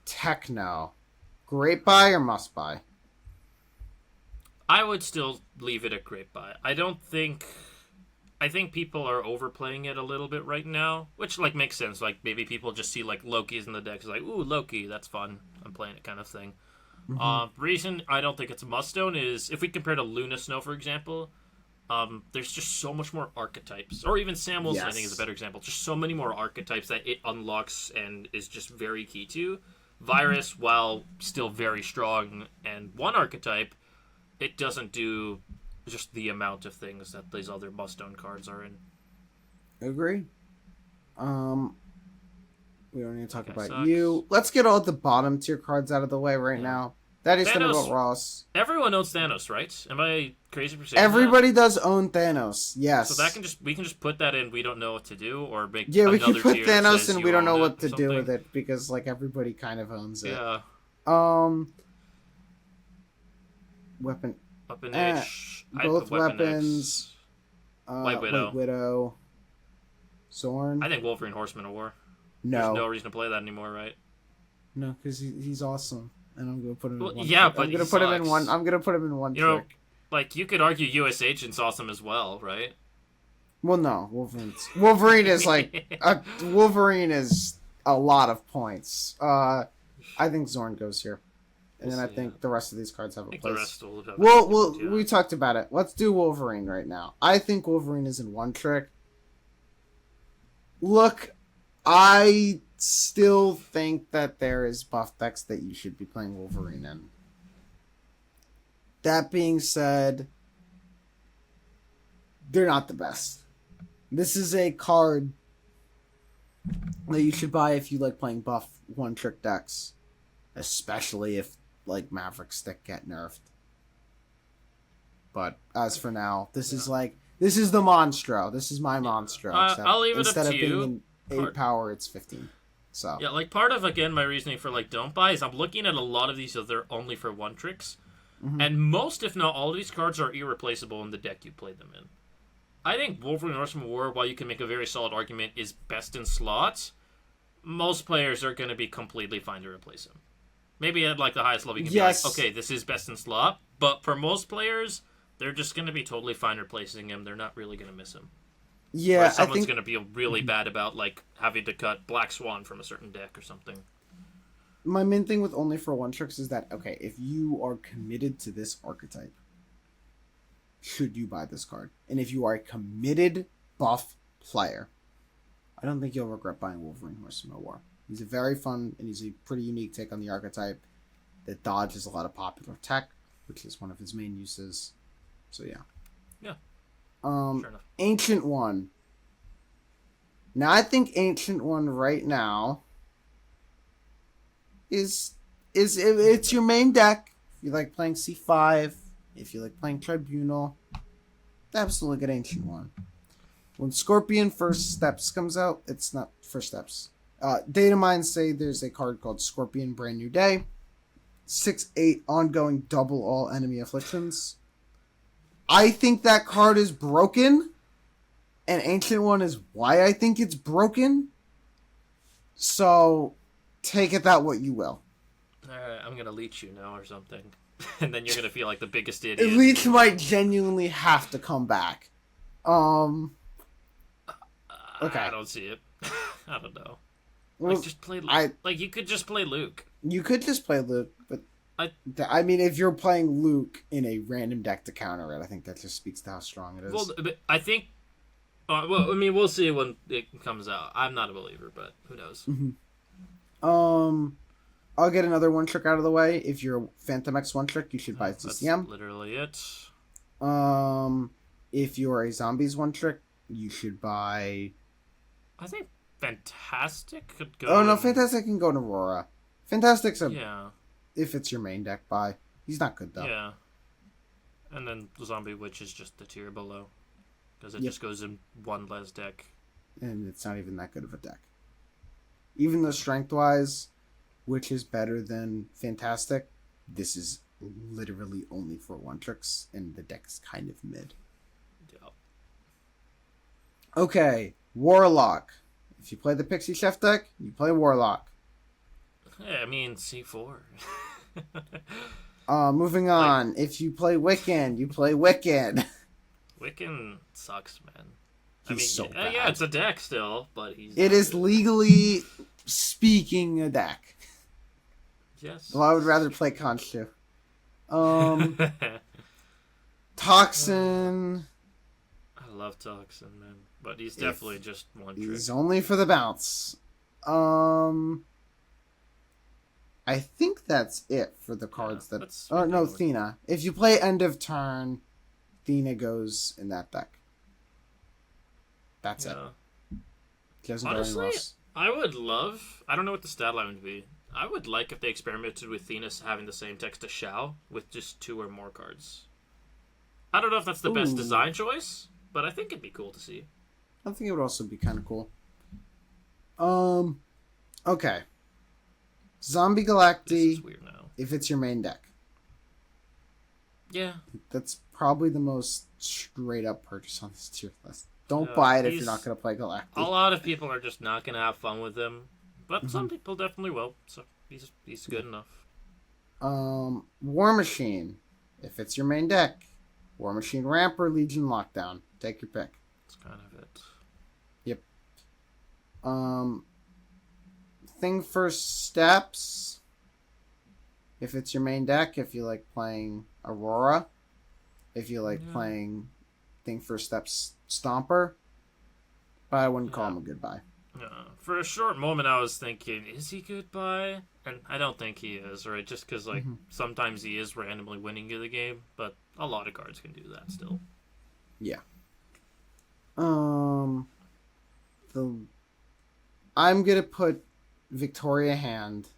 Techno, great buy or must buy? I would still leave it a great buy. I think people are overplaying it a little bit right now, which like makes sense. Like maybe people just see like Loki's in the decks, like, ooh, Loki, that's fun, I'm playing it, kind of thing. Reason I don't think it's a must own is if we compare to Luna Snow, for example, there's just so much more archetypes, or even Smlz, I think is a Yes. better example. Just so many more archetypes that it unlocks and is just very key to. Virus, while still very strong and one archetype, it doesn't do just the amount of things that these other must-own cards are in. Agree. Um, we don't need to talk Okay, about sucks. you. Let's get all the bottom tier cards out of the way right now. That is Thanos- about Ross. Everyone owns Thanos, right? Am I crazy for saying Everybody does own Thanos. that? Yes. So we can just put that in. We don't know what to do, or make Yeah, we can another put tier that Thanos says and you we don't own know it what or to do something. with it because like everybody kind of owns it. Yeah, Weapon. Weapon H. I'd Both put Weapon weapons. X. White Widow. White Widow. Zorn. I think Wolverine Horseman of War. No. There's no reason to play that anymore, right? No, because he's awesome, and I'm gonna put him. Well, in one yeah, trick. but I'm gonna he put him in sucks. one. I'm gonna put him in one You know, trick. like you could argue U.S. Agent's awesome as well, right? Well, no, Wolverine is like Wolverine is a lot of points. I think Zorn goes here, and then I think the rest of these cards have a I think the place. rest will have Well, yeah. we talked about it. Let's do Wolverine right now. I think Wolverine is in one trick. Look, I still think that there is buff decks that you should be playing Wolverine in. That being said, they're not the best. This is a card that you should buy if you like playing buff one trick decks, especially if like Maverick Stick get nerfed. But as for now, this is the Monstro. This is my Monstro. Except I'll leave it up instead to of being you. in 8 power, it's 15. So Yeah, like part of again my reasoning for like don't buy is I'm looking at a lot of these that they're only for one tricks, and most if not all of these cards are irreplaceable in the deck you played them in. I think Wolverine Horseman of War, while you can make a very solid argument, is best in slots. Most players are going to be completely fine to replace him. Maybe at like the highest level, you can be like, okay, this is best in slot. But for most players, they're just going to be totally fine replacing him. They're not really going to miss him. yeah, Or someone's I think going to be really bad about like having to cut Black Swan from a certain deck or something. my main thing with only for one tricks is that okay, if you are committed to this archetype, should you buy this card? And if you are a committed buff player, I don't think you'll regret buying Wolverine Horseman of War. He's a very fun and he's a pretty unique take on the archetype that dodges a lot of popular tech, which is one of his main uses. So yeah. Yeah. Sure enough. Ancient One. Now I think Ancient One right now is it's your main deck. If you like playing C5, if you like playing Tribunal, absolutely get Ancient One. When Scorpion First Steps comes out, it's not First Steps. Data mines say there's a card called Scorpion Brand New Day. 6/8 ongoing double all enemy afflictions. I think that card is broken. And Ancient One is why I think it's broken. So take it that what you will. Alright, I'm going to leech you now or something. And then you're going to feel like the biggest idiot. Leech might genuinely have to come back. Okay. I don't see it. I don't know. Well, Like, just play. Like, you could just play Luke. you could just play Luke, but I- I mean, if you're playing Luke in a random deck to counter it, I think that just speaks to how strong it is. Well, but I think. Well, I mean, we'll see when it comes out. I'm not a believer, but who knows? I'll get another one trick out of the way. If you're a Phantom X one trick, you should buy That's CCM. literally it. If you're a Zombies one trick, you should buy. I think Fantastic could go. Oh no, Fantastic can go in Aurora. Fantastic's a Yeah, if it's your main deck buy. He's not good though. yeah. And then Zombie Witch is just the tier below. Because it Yep. just goes in one less deck. And it's not even that good of a deck. Even though strength wise, which is better than Fantastic, this is literally only for one tricks, and the deck is kind of mid. Yeah. Okay, Warlock. If you play the Pixie Chef deck, you play Warlock. Yeah, I mean, C4. Moving on. If you play Wiccan, you play Wiccan. Wiccan sucks, man. He's so bad. Yeah, it's a deck still, but he's. It is legally speaking a deck. Yes. Well, I would rather play Conchu. Toxin. love Toxin, man. But he's definitely just one trick. He's only for the bounce. I think that's it for the cards that... Oh, no, Thena. If you play end of turn, Thena goes in that deck. That's it. He doesn't Honestly, go anywhere else. I would love... I don't know what the stat line would be. I would like if they experimented with Thena having the same text as Shao with just 2 or more cards. I don't know if that's the best design choice, but I think it'd be cool to see. I think it would also be kind of cool. Okay. Zombie Galacti, This is weird now. if it's your main deck. Yeah. That's probably the most straight up purchase on this tier list. Don't buy it if you're not going to play Galacti. A lot of people are just not going to have fun with him, but some people definitely will, so he's good enough. War Machine, if it's your main deck. War Machine Ramp or Legion Lockdown. Take your pick. That's kind of it. Yep. Thing First Steps. If it's your main deck, if you like playing Aurora. If you like playing Thing First Steps Stomper. But I wouldn't call him a goodbye. For a short moment, I was thinking, is he goodbye? And I don't think he is, right? Just because, like, sometimes he is randomly winning you the game, but a lot of cards can do that still. Yeah. I'm gonna put Victoria Hand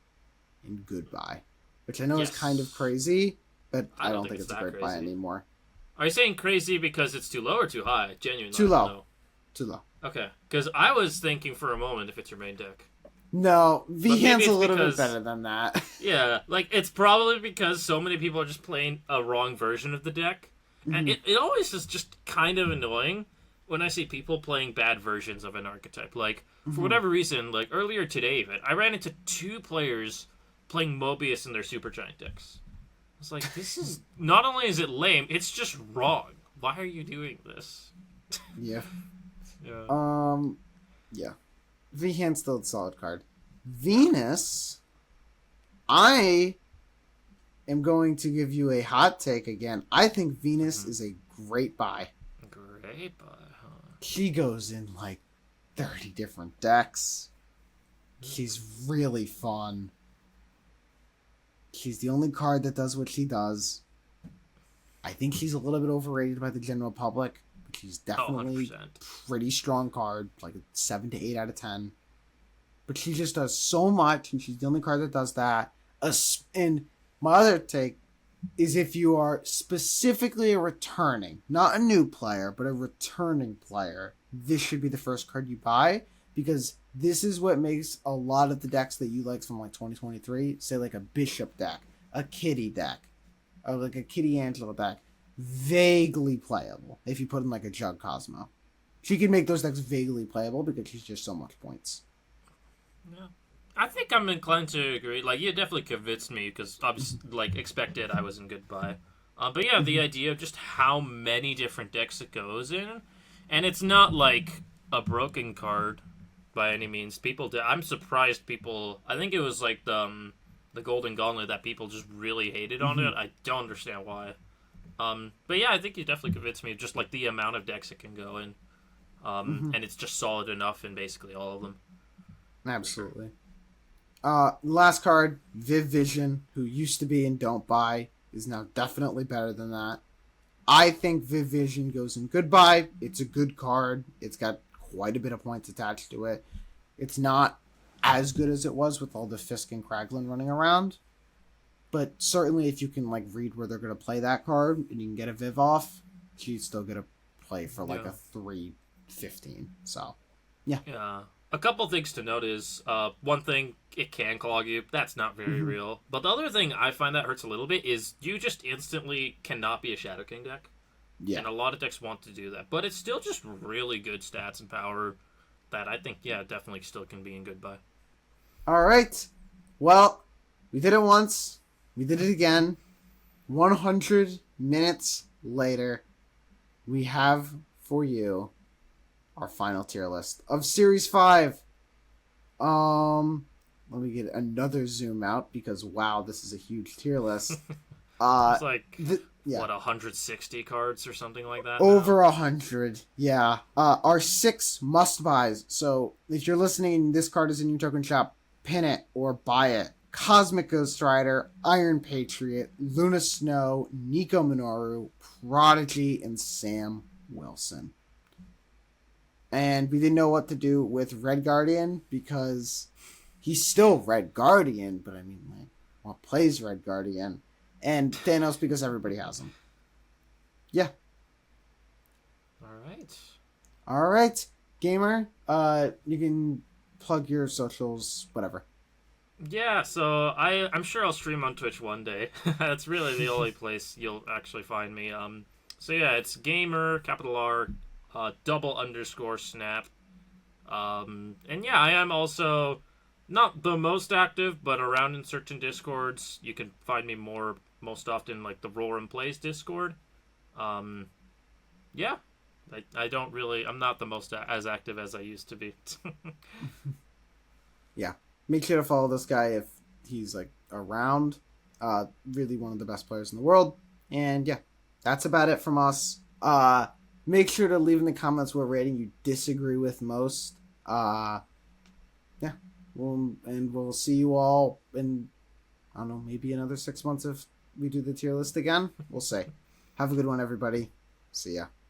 in goodbye, which I know is kind of crazy, but I don't think it's a great buy anymore. Are you saying crazy because it's too low or too high? Genuinely, too low. Too low. Okay, because I was thinking for a moment if it's your main deck. No, V-Hand's a little bit better than that. Yeah, like, it's probably because so many people are just playing a wrong version of the deck. And it always is just kind of annoying when I see people playing bad versions of an archetype. Like, for whatever reason, like, earlier today even, I ran into 2 players playing Mobius in their Supergiant decks. I was like, this is... Not only is it lame, it's just wrong. Why are you doing this? Yeah. Yeah. Yeah. V-Hand's still a solid card. Venus, I am going to give you a hot take again. I think Venus is a great buy. Great buy, huh? She goes in like 30 different decks. She's really fun. She's the only card that does what she does. I think she's a little bit overrated by the general public. She's definitely pretty strong card, like a 7 to 8 out of 10. But she just does so much, and she's the only card that does that. And my other take is if you are specifically a returning, not a new player, but a returning player, this should be the first card you buy, because this is what makes a lot of the decks that you liked from like 2023, say like a Bishop deck, a Kitty deck, or like a Kitty Angelo deck, vaguely playable if you put in like a Jug Cosmo. She can make those decks vaguely playable because she's just so much points. Yeah. I think I'm inclined to agree. Like, you definitely convinced me because obviously, like, expected I was in goodbye. But yeah, the idea of just how many different decks it goes in, and it's not like a broken card by any means. I'm surprised people. I think it was like the Golden Gauntlet that people just really hated on it. I don't understand why. But yeah, I think you definitely convinced me. Just like the amount of decks it can go in, and it's just solid enough in basically all of them. Absolutely. Last card, Viv Vision, who used to be in Don't Buy, is now definitely better than that. I think Viv Vision goes in Goodbye. It's a good card. It's got quite a bit of points attached to it. It's not as good as it was with all the Fisk and Kraglin running around. But certainly if you can like read where they're going to play that card and you can get a Viv off, she's still going to play for like a 3-15. So, yeah. Yeah. A couple things to note is, one thing, it can clog you. That's not very real. But the other thing I find that hurts a little bit is you just instantly cannot be a Shadow King deck. Yeah. And a lot of decks want to do that. But it's still just really good stats and power that I think, yeah, definitely still can be in Goodbye. All right. Well, we did it once. We did it again. 100 minutes later, we have for you our final tier list of Series 5. Let me get another zoom out because, wow, this is a huge tier list. It's like Yeah. 160 cards or something like that. Over now? 100. Yeah. Our 6 must buys. So if you're listening, this card is in your token shop, pin it or buy it. Cosmic Ghost Rider, Iron Patriot, Luna Snow, Nico Minoru, Prodigy, and Sam Wilson. And we didn't know what to do with Red Guardian because he's still Red Guardian, but I mean, like, what plays Red Guardian? And Thanos because everybody has him. Yeah. All right. All right, gamer. You can plug your socials, whatever. Yeah, so I'm sure I'll stream on Twitch one day. That's really the only place you'll actually find me. So yeah, it's gamer capital R, double underscore snap. And yeah, I am also not the most active, but around in certain discords. You can find me most often like the Roar and Plays Discord. Um, yeah, I don't really. I'm not the most as active as I used to be. Yeah, make sure to follow this guy if he's like around. Really one of the best players in the world. And yeah, that's about it from us. Make sure to leave in the comments what rating you disagree with most. Yeah, we'll see you all in, I don't know, maybe another 6 months if we do the tier list again. We'll see. Have a good one, everybody. See ya.